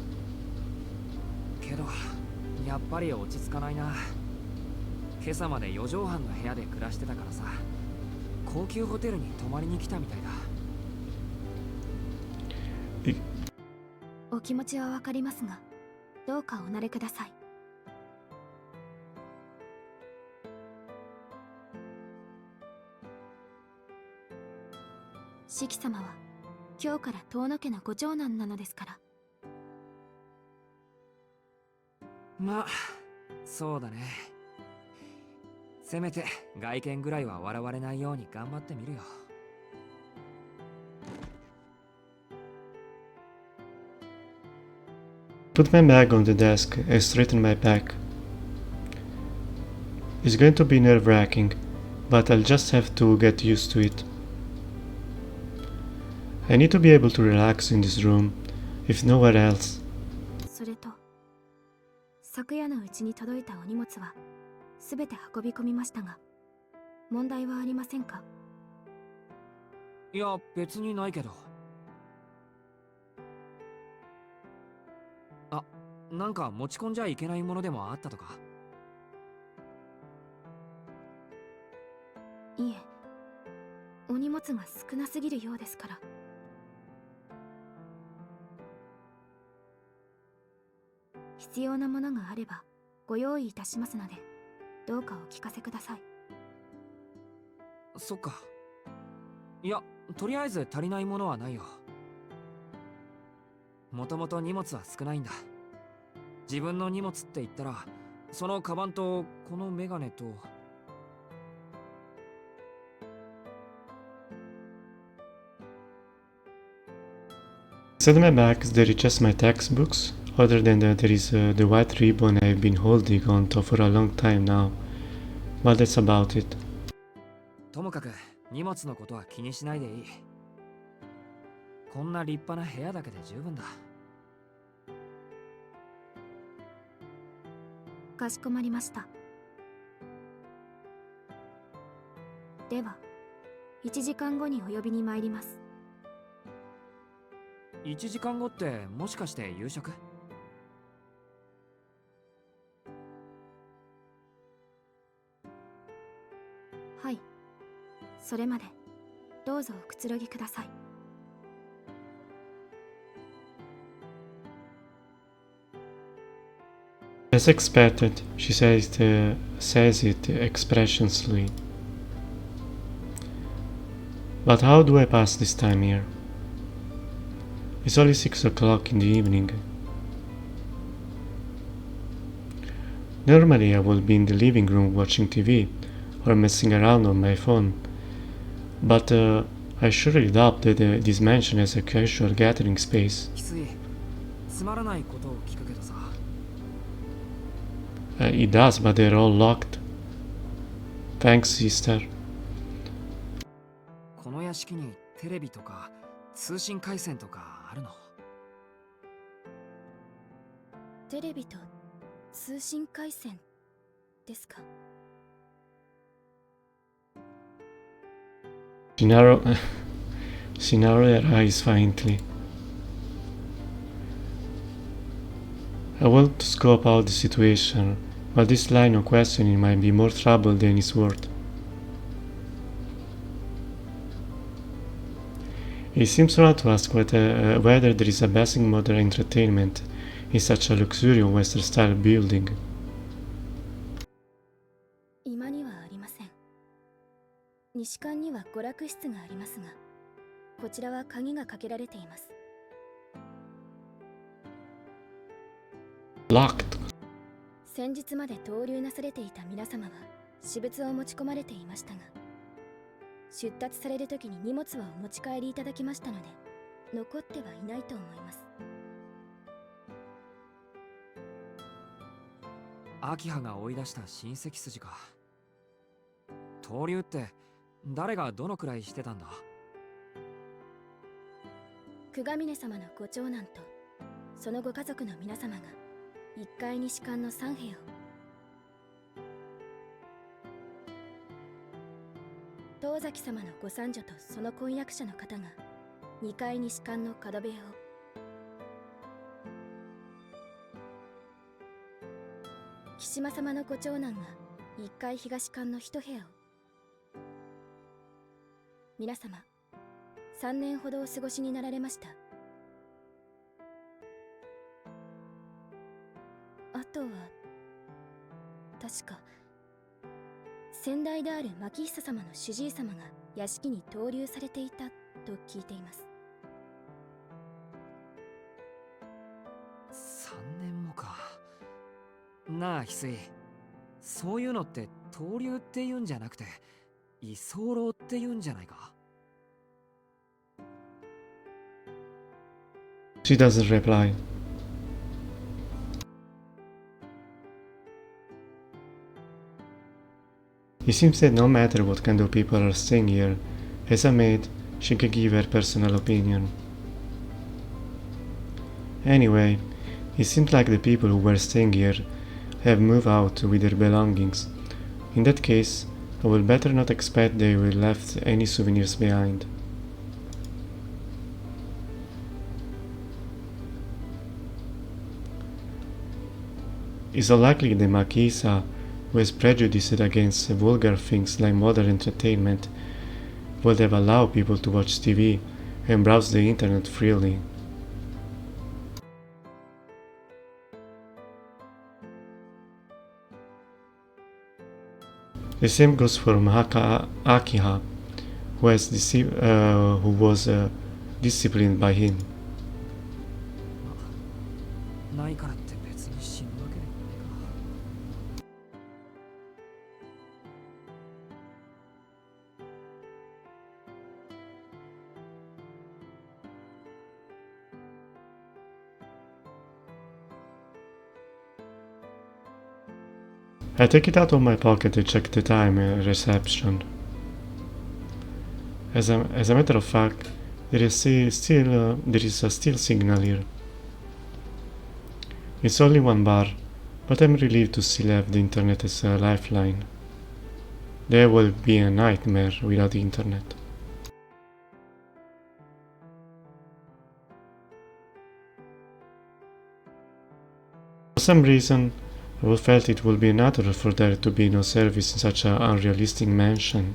けどやっぱり落ち着かないな。今朝まで4畳半の部屋で暮らしてたからさ、高級ホテルに泊まりに来たみたいだ。お気持ちはわかりますが、どうかお慣れください。四季様は今日から遠野家のご長男なのですから。まあそうだね。せめて外見ぐらいは笑われないように頑張ってみるよ。Put my bag on the desk and straighten my back. It's going to be nerve-wracking, but I'll just have to get used to it. I need to be able to relax in this room, if nowhere else. それと、昨夜のうちに届いたお荷物はすべて運び込みましたが、問題はありませんか？いや別にないけど。あ、なんか持ち込んじゃいけないものでもあったとか？いえ、お荷物が少なすぎるようですから。必要なものがあればご用意いたしますので、どうかお聞かせください。そっか。いや、とりあえず足りないものはないよ。もともと荷物は少ないんだ。自分の荷物って言ったら、そのカバンとこのメガネと。Inside my bag there is just my textbooks. Other than that, there is the white ribbon I've been holding on to for a long time now. But that's about it. ともかく荷物のことは気にしないでいい。こんな立派な部屋だけで十分だ。かしこまりました。では、1時間後にお呼びに参ります。1時間後ってもしかして夕食？はい。それまでどうぞおくつろぎください。As expected, she says it expressionlessly. But how do I pass this time here? It's only 6 o'clock in the evening. Normally I would be in the living room watching TV or messing around on my phone, but I surely doubt that this mansion has a casual gathering space. きつい。つまらないことを聞くけどさ。It does, but they're all locked. Thanks, sister. この屋敷にテレビとか通信回線とかあるの？テレビと通信回線ですか？ She narrowed her eyes faintly. I want to scope out the situation, but this line of questioning might be more trouble than it's worth. It seems wrong to ask whether there is a basic modern entertainment in such a luxurious Western-style building. 今にはありません。西館には娯楽室がありますが、こちらは鍵がかけられています。Locked. 先日まで逗留なされていた皆様は私物を持ち込まれていましたが、出立される時に荷物はお持ち帰りいただきましたので、残ってはいないと思います。秋葉が追い出した親戚筋か。闘竜って誰がどのくらいしてたんだ？久我峰様のご長男とそのご家族の皆様が1階に士官の3兵を、東崎様のご三女とその婚約者の方が2階に士官の角部屋を、木島様のご長男が1階東館の1部屋を、皆様3年ほどお過ごしになられました。あとは確か先代である牧久様の主治医様が屋敷に投留されていたと聞いています。3年もか。なあ翡翠、そういうのって闘竜って言うんじゃなくて居候って言うんじゃないか？ She doesn't reply. It seems that no matter what kind of people are staying here, as a maid, she can give her personal opinion. Anyway, it seems like the people who were staying here have moved out with their belongings. In that case, I will better not expect they will left any souvenirs behind. It's unlikely the Marquisa, who is prejudiced against vulgar things like modern entertainment, would have allowed people to watch TV and browse the internet freely. The same goes for Akiha, who was disciplined by him. ないからって別に死ぬわけでもねえか。 I take it out of my pocket to check the time at reception. As a matter of fact, there is a still signal here. It's only one bar, but I'm relieved to still have the internet as a lifeline. There will be a nightmare without the internet. For some reason, I felt it would be natural for there to be no service in such an unrealistic mansion.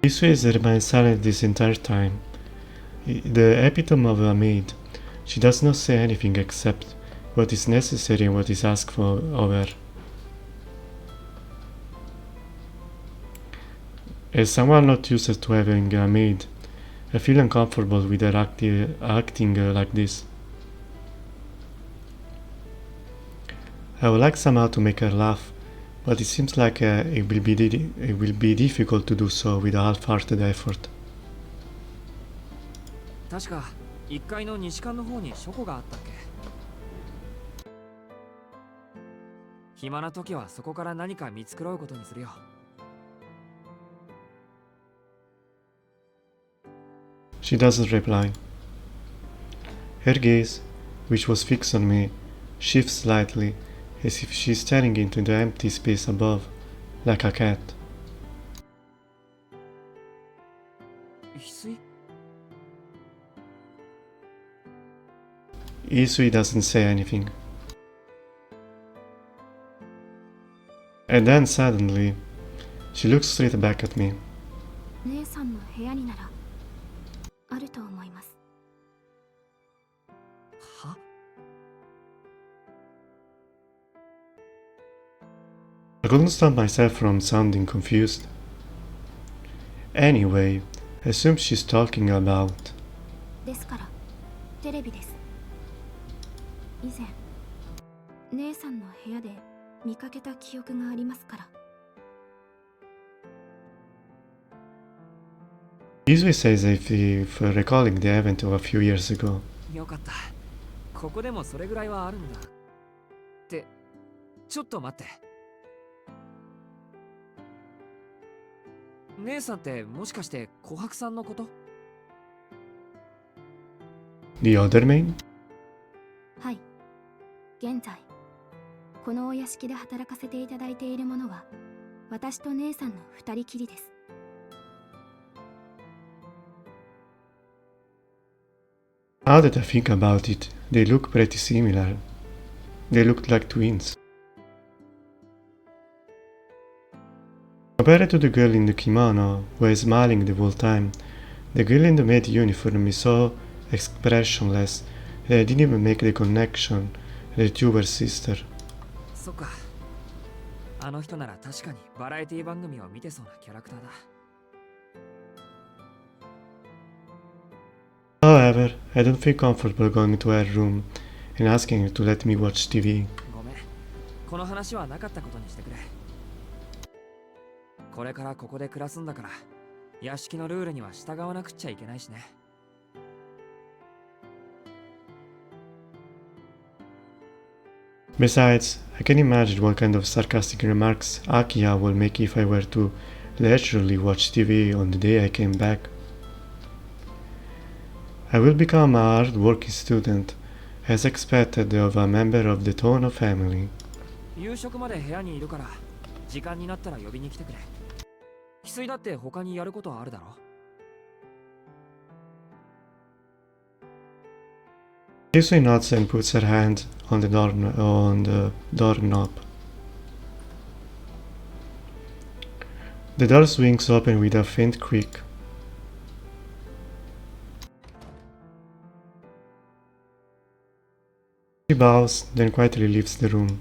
This way has remained silent this entire time. The epitome of a maid. She does not say anything except what is necessary and what is asked for of her. As someone not used to having a maid, I feel uncomfortable with her acting like this. I would like somehow to make her laugh, but it seems like it will be difficult to do so with a half-hearted effort. 確か1階の西館の方に書庫があったっけ？暇な時はそこから何か見繕うことにするよ。She doesn't reply. Her gaze, which was fixed on me, shifts slightly, as if she is staring into the empty space above, like a cat. 翡翠？ Isui doesn't say anything. And then suddenly, she looks straight back at me. 姉さんの部屋にならあると思います。は？ は？ は？ 「I couldn't stop myself from sounding confused. Anyway, I assume she's talking about. ですからテレビです。以前姉さんの部屋で見かけた記憶がありますから。Izue says if recalling the event of a few years ago. よかった。ここでもそれぐらいはあるんだ。ってちょっと待って。姉さんってもしかして琥珀さんのこと？ The other main? はい。現在このお屋敷で働かせていただいているものは私と姉さんの二人きりです。Now that I think about it, they look pretty similar. They looked like twins. Compared to the girl in the kimono, who was smiling the whole time, the girl in the maid uniform is so expressionless that I didn't even make the connection that the two were sisters. そっか。あの人なら確かにバラエティ番組を見てそうなキャラクターだ。However, I don't feel comfortable going to her room and asking her to let me watch TV. ごめん。この話はなかったことにしてくれ。これからここで暮らすんだから、屋敷のルールには従わなくっちゃいけないしね。Besides, I can imagine what kind of sarcastic remarks Akiya will make if I were to leisurely watch TV on the day I came back. I will become a hard-working student, as expected of a member of the Tono family. 夕食まで部屋にいるから、時間になったら呼びに来てくれ。翡翠だって他にやることはあるだろ。Kisui nods and puts her hand on the doorknob. The door swings open with a faint creak. She bows, then quietly leaves the room.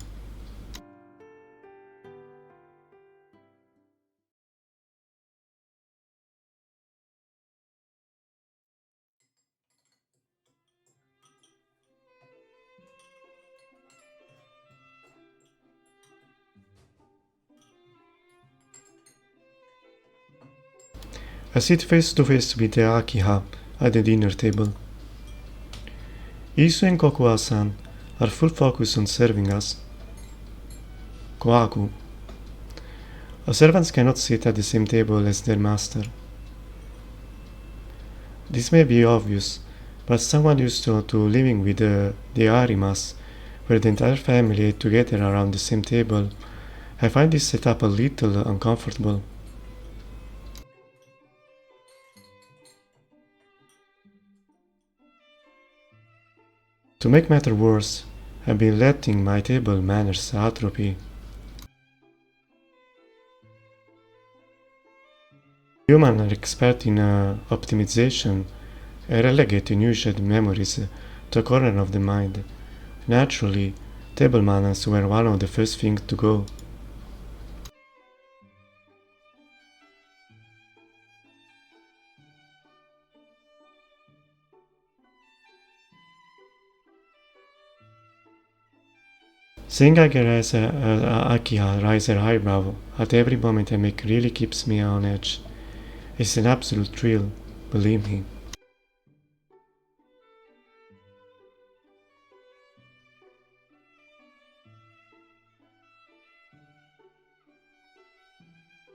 I sit face to face with the Akiha at the dinner table. Isu and Kokuwa-san are full focus on serving us. Koaku. Servants cannot sit at the same table as their master. This may be obvious, but someone used to living with the Arimas, where the entire family ate together around the same table, I find this setup a little uncomfortable. To make matters worse, I've been letting my table manners atrophy. Humans are expert in optimization and relegate unused memories to a corner of the mind. Naturally, table manners were one of the first things to go. Seeing Akiha raise her eyebrow at every moment I make really keeps me on edge. It's an absolute thrill, believe me.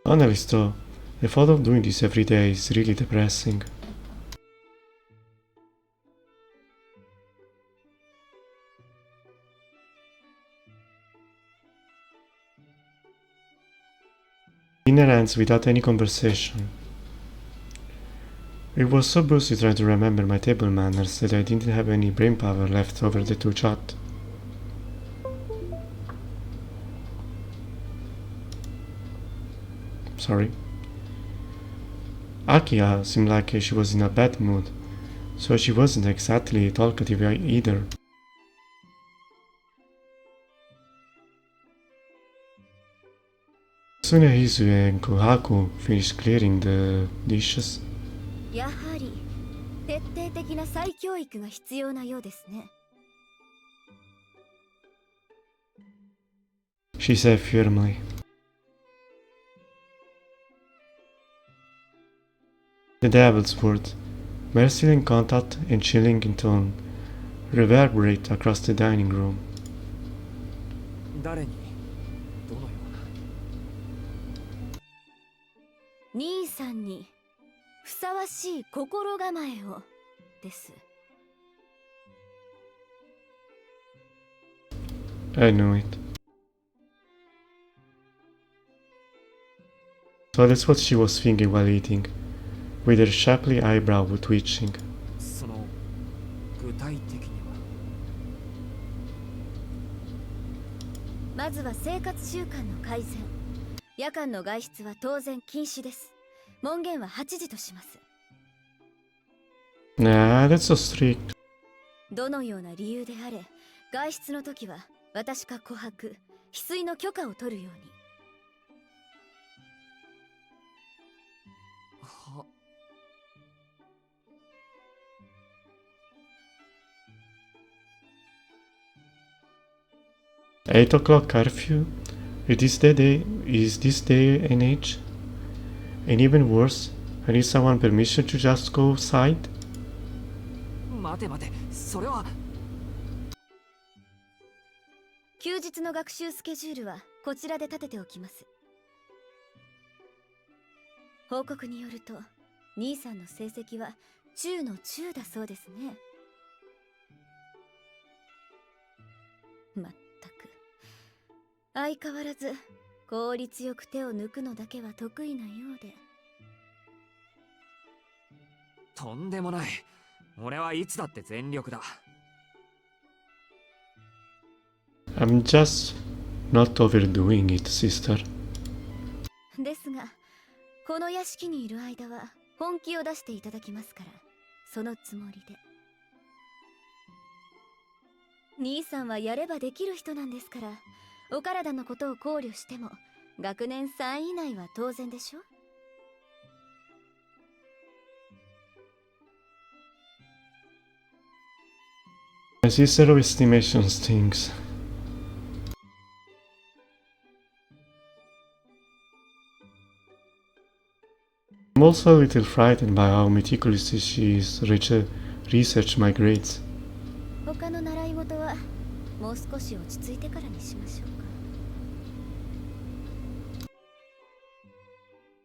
Honestly though, the thought of doing this every day is really depressing. Dinner ends without any conversation. It was so busy trying to remember my table manners that I didn't have any brain power left over to chat. Sorry. Akiya seemed like she was in a bad mood, so she wasn't exactly talkative either. Soon Hizu and Kohaku finish clearing the dishes. やはり徹底的な再教育が必要なようですね。She said firmly. The devil's word, merciless in contact and chilling in tone, reverberate across the dining room. 誰にどのような。兄さんにふさわしい心構えをです。I knew it. So that's what she was thinking while eating, with her sharply eyebrow twitching. その具体的には。まずは生活習慣の改善。夜間の外出は当然禁止です。門限は8時とします。Nah, that's so strict. どのような理由であれ、外出の時は私か琥珀、翡翠の許可を取るように。は。8 o'clock curfew? Is this day and age? And even worse, I need someone permission to just go outside? 待て待て、それは。休日の学習スケジュールはこちらで立てておきます。報告によると兄さんの成績は中の中だそうですね。まったく相変わらず効率よく手を抜くのだけは得意なようで。とんでもない。俺はいつだって全力だ。I'm just not overdoing it, sister. ですがこの屋敷にいる間は本気を出していただきますから、そのつもりで。兄さんはやればできる人なんですから、お体のことを考慮しても学年3位以内は当然でしょ。My sister estimation stings. I'm also a little frightened by how meticulously she's researched my grades. 他の習い事はもう少し落ち着いてからにしましょうか。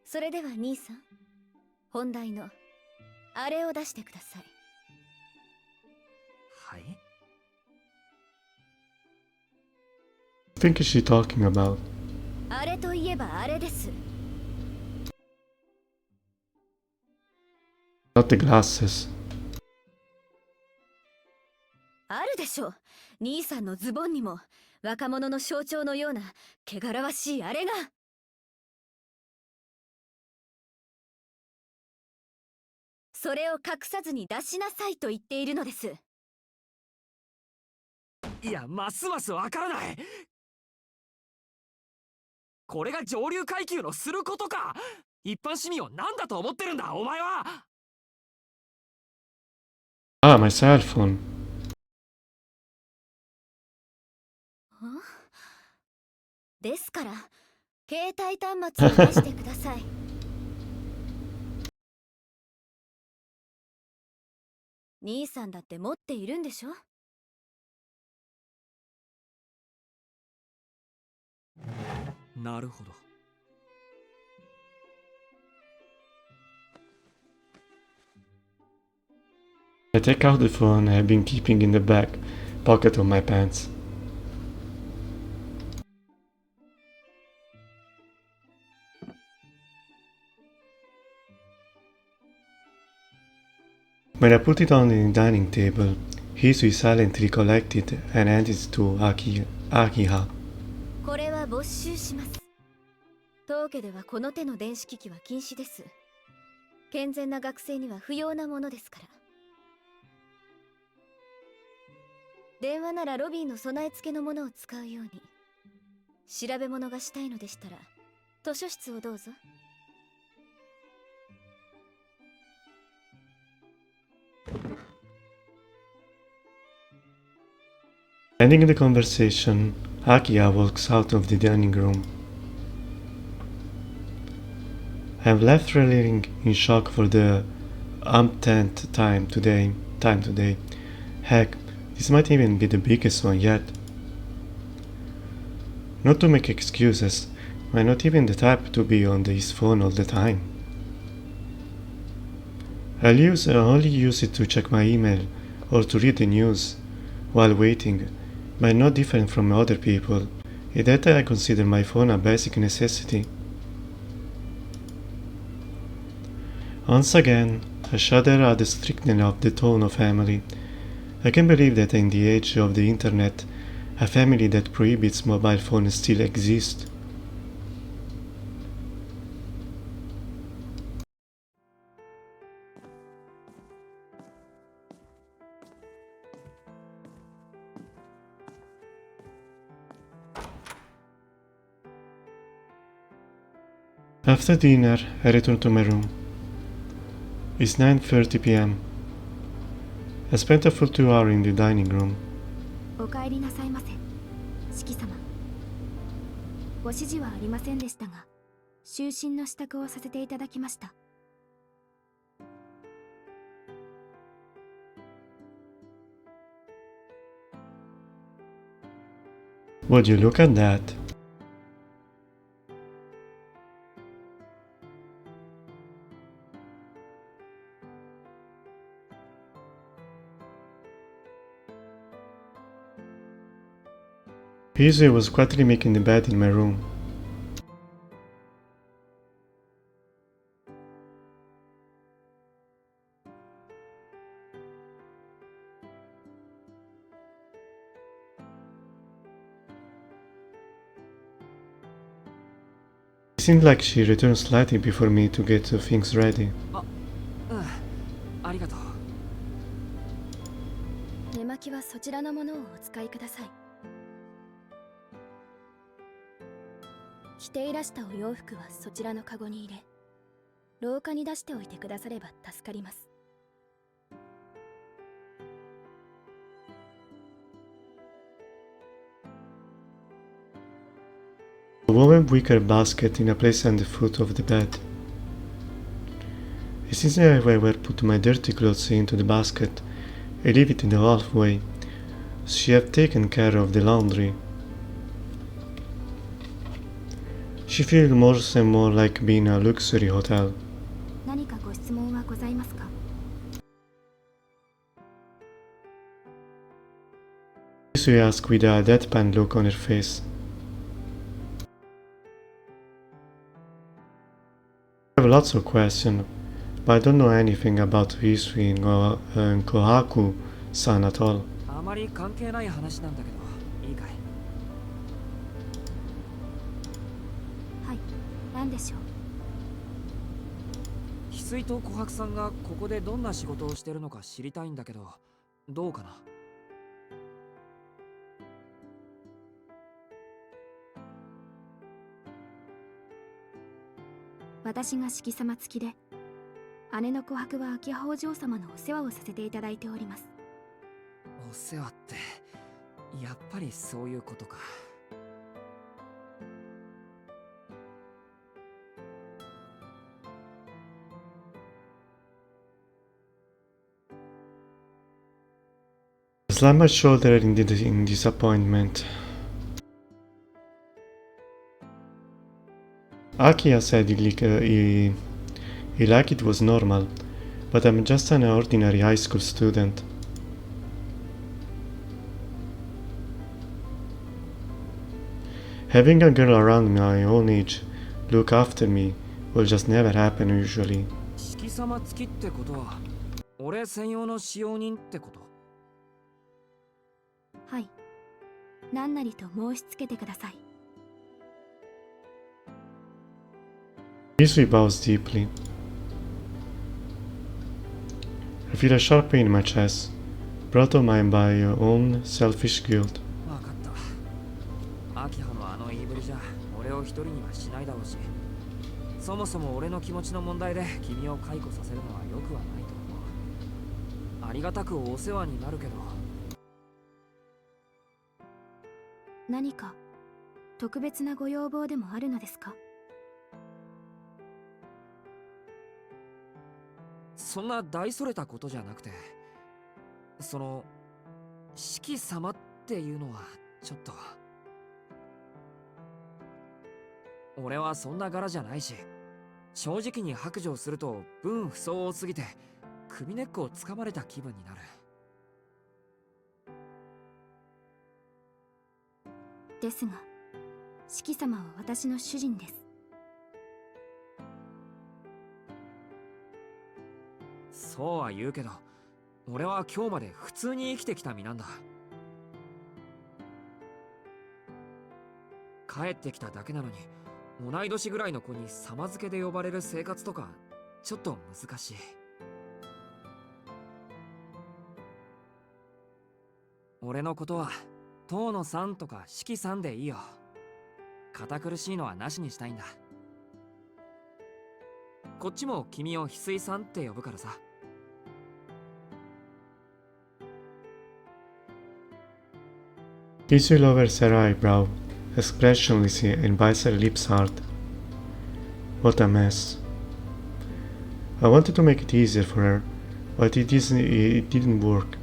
それでは兄さん、本題のあれを出してください。はい。What is she talking about? あれといえばあれです。Not the glasses. あるでしょう。兄さんのズボンにも若者の象徴のような汚らわしいあれが。それを隠さずに出しなさいと言っているのです。いや、ますますわからない。これが上流階級のすることか。一般市民を何だと思ってるんだ、お前は。Ah, my cell phone. ですから携帯端末を出してください。兄さんだって持っているんでしょ。なるほど。I take out the phone I have been keeping in the back pocket of my pants. When I put it on the dining table, Hisui silently collected and handed it to Akiha. これは没収します。当家ではこの手の電子機器は禁止です。健全な学生には不要なものですから。電話ならロビーの備え付けのものを使うように。調べ物がしたいのでしたら図書室をどうぞ。Ending the conversation, Akia walks out of the dining room. I am left reeling in shock for the umpteenth time today. Heck, this might even be the biggest one yet. Not to make excuses, I'm not even the type to be on his phone all the time. I only use it to check my email or to read the news while waiting, but I'm not different from other people. In that I consider my phone a basic necessity. Once again, I shudder at the strictness of the tone of family. I can't believe that in the age of the internet, a family that prohibits mobile phones still exists. After dinner, I return to my room. It's 9:30 p.m. I spent a full 2 hours in the dining room. お帰りなさいませ、四季様。ご指示はありませんでしたが、就寝の支度をさせていただきました。Would you look at that? Izzy was quietly making the bed in my room. It seemed like she returned slightly before me to get things ready. ありがとう。寝巻きはそちらのものをお使いください。着ていらしたお洋服はそちらのカゴに入れ、廊下に出しておいてくだされば助かります。A woven wicker basket in a place at the foot of the bed. Since I ever put my dirty clothes into the basket, I leave it in the halfway. She have taken care of the laundry. She feels more and more like being a luxury hotel. 何かご質問はございますか？ She asked with a deadpan look on her face. I have lots of questions, but I don't know anything about Hisui or Kohaku-san at all. あまり関係ない話なんだけど、いいかい？はい、何でしょう？翡翠と琥珀さんがここでどんな仕事をしてるのか知りたいんだけど、どうかな？私が四季様付きで、姉の琥珀は秋葉お嬢様のお世話をさせていただいております。お世話って、やっぱりそういうことか。I slammed my shoulder in disappointment. Akia said he like it was normal, but I'm just an ordinary high school student. Having a girl around my own age look after me will just never happen usually. 四季様付きってことは、俺専用の使用人ってこと？はい、何なりと申し付けてください。Hisui bows deeply. I feel a sharp pain in my chest, brought on by your own selfish guilt. わかった。秋葉のあの言いぶりじゃ、俺を一人にはしないだろうし、そもそも俺の気持ちの問題で君を解雇させるのは良くはないと思う。ありがたくお世話になるけど。何か特別なご要望でもあるのですか？そんな大それたことじゃなくて、その四季様っていうのはちょっと。俺はそんな柄じゃないし、正直に白状すると分不相応すぎて首根っこをつかまれた気分になる。ですが、四季様は私の主人です。そうは言うけど、俺は今日まで普通に生きてきた身なんだ。帰ってきただけなのに、同い年ぐらいの子に様付けで呼ばれる生活とかちょっと難しい。俺のことは遠野さんとか四季さんでいいよ。堅苦しいのはなしにしたいんだ。こっちも君を翡翠さんって呼ぶからさ。Kisu lowers her eyebrow, expressionless, and bites her lips hard. What a mess. I wanted to make it easier for her, but it didn't work.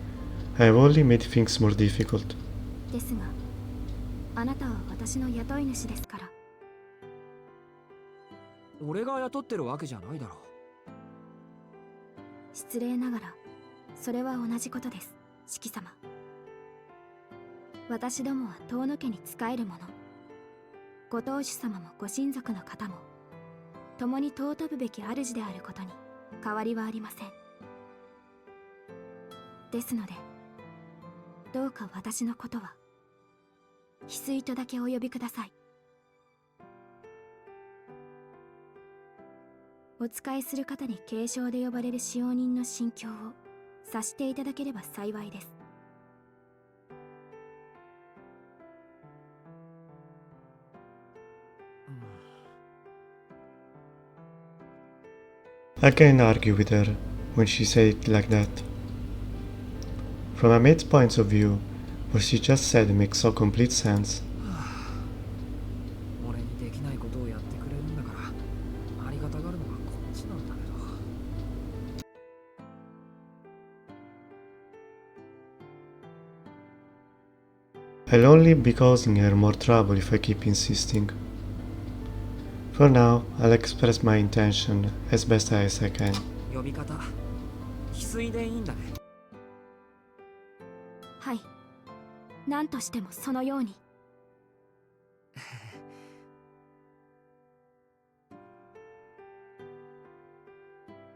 I have only made things more difficult. ですが、あなたは私の雇い主ですから。俺が雇ってるわけじゃないだろ。失礼ながら、それは同じことです、四季様。私どもは遠野家に仕える者。ご当主様もご親族の方も、共に尊ぶべき主であることに変わりはありません。ですので、どうか私のことは翡翠とだけお呼びください。お仕えする方に継承で呼ばれる使用人の心境を察していただければ幸いです。I can't argue with her when she said it like that. From a mate's point of view, what she just said makes so complete sense. 俺にできないことをやってくれるんだから、ありがたがるのはこっちなんだけど。I'll only be causing her more trouble if I keep insisting. For now, I'll express my intention as best as I can. 呼び方、翡翠でいいんだね。はい。何としてもそのように。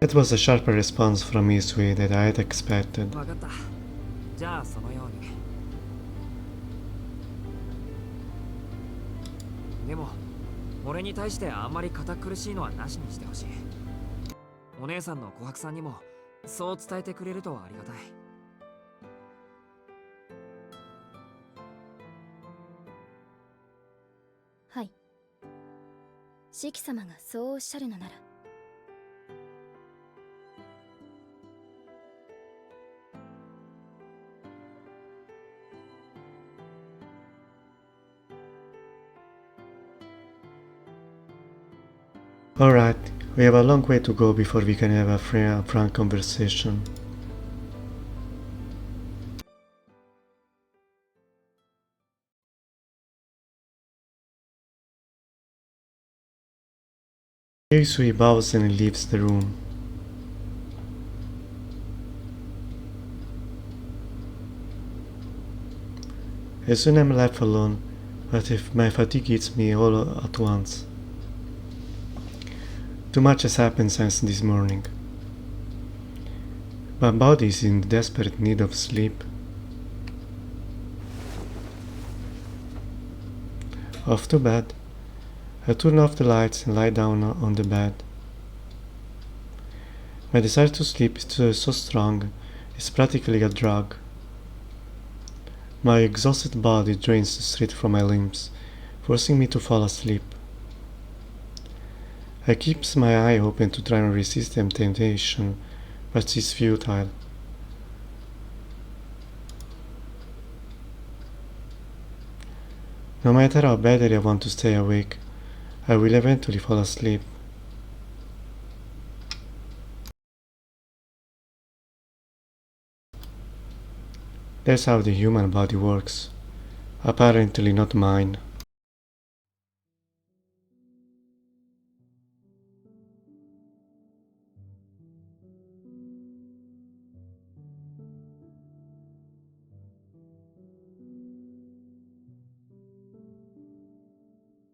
That was a sharper response from Isui than I had expected. 分かった。じゃあそのように。でも俺に対してあんまり堅苦しいのはなしにしてほしい。お姉さんの琥珀さんにもそう伝えてくれるとありがたい。はい。四季様がそうおっしゃるのなら。Alright, we have a long way to go before we can have a frank conversation. Isui bows and leaves the room. As soon I'm left alone, but if my fatigue hits me all at once. Too much has happened since this morning. My body is in desperate need of sleep. Off to bed. I turn off the lights and lie down on the bed. My desire to sleep is so strong, it's practically a drug. My exhausted body drains the strength from my limbs, forcing me to fall asleep. I keeps my eye open to try and resist the temptation, but it's futile. No matter how badly I want to stay awake, I will eventually fall asleep. That's how the human body works. Apparently not mine.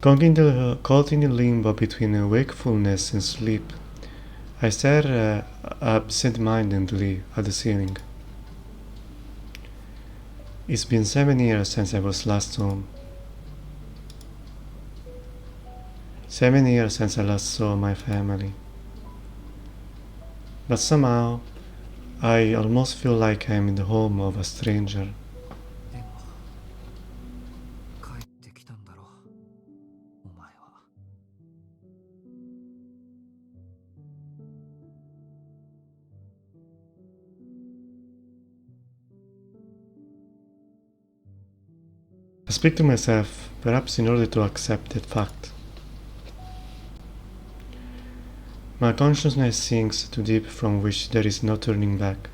Caught in the limbo between wakefulness and sleep, I stare absent-mindedly at the ceiling. It's been 7 years since I was last home. 7 years since I last saw my family. But somehow, I almost feel like I'm in the home of a stranger. でも帰ってきたんだろお前は。I speak to myself, perhaps in order to accept that fact. My consciousness sinks too deep from which there is no turning back.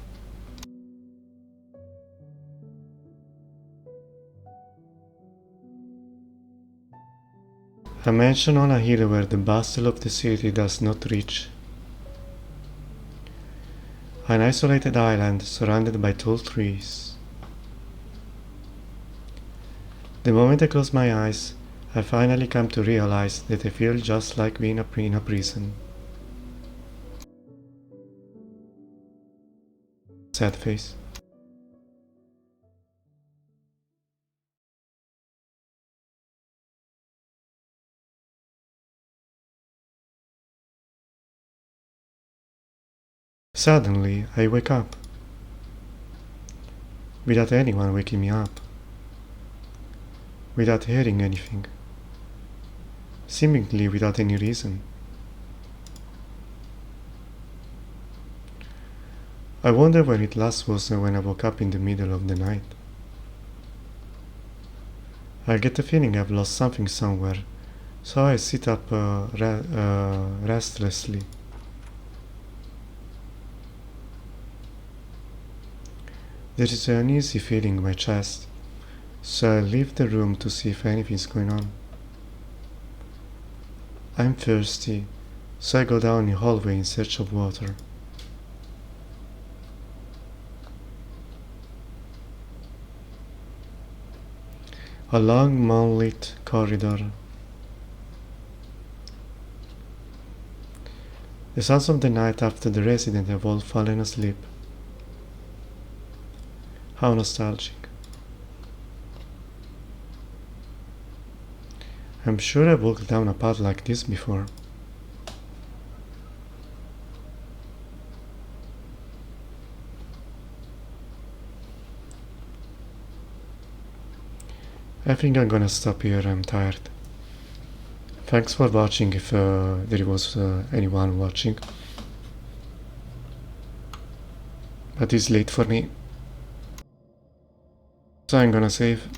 A mansion on a hill where the bustle of the city does not reach. An isolated island surrounded by tall trees. The moment I close my eyes, I finally come to realize that I feel just like being in a prison. Sad face. Suddenly, I wake up. Without anyone waking me up. Without hearing anything. Seemingly without any reason. I wonder when it last was when I woke up in the middle of the night. I get the feeling I've lost something somewhere, so I sit up restlessly. There is an uneasy feeling in my chest, so I leave the room to see if anything's going on. I'm thirsty, so I go down the hallway in search of water. A long moonlit corridor. The sounds of the night after the residents have all fallen asleep. How nostalgic. I'm sure I've walked down a path like this before. I think I'm gonna stop here, I'm tired. Thanks for watching if there was anyone watching. But it's late for me. So I'm gonna save.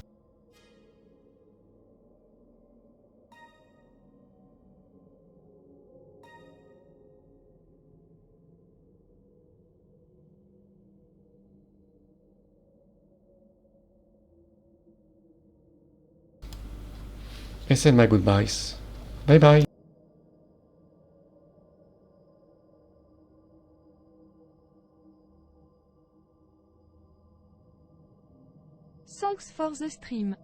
I said my goodbyes. Bye bye. Thanks for the stream.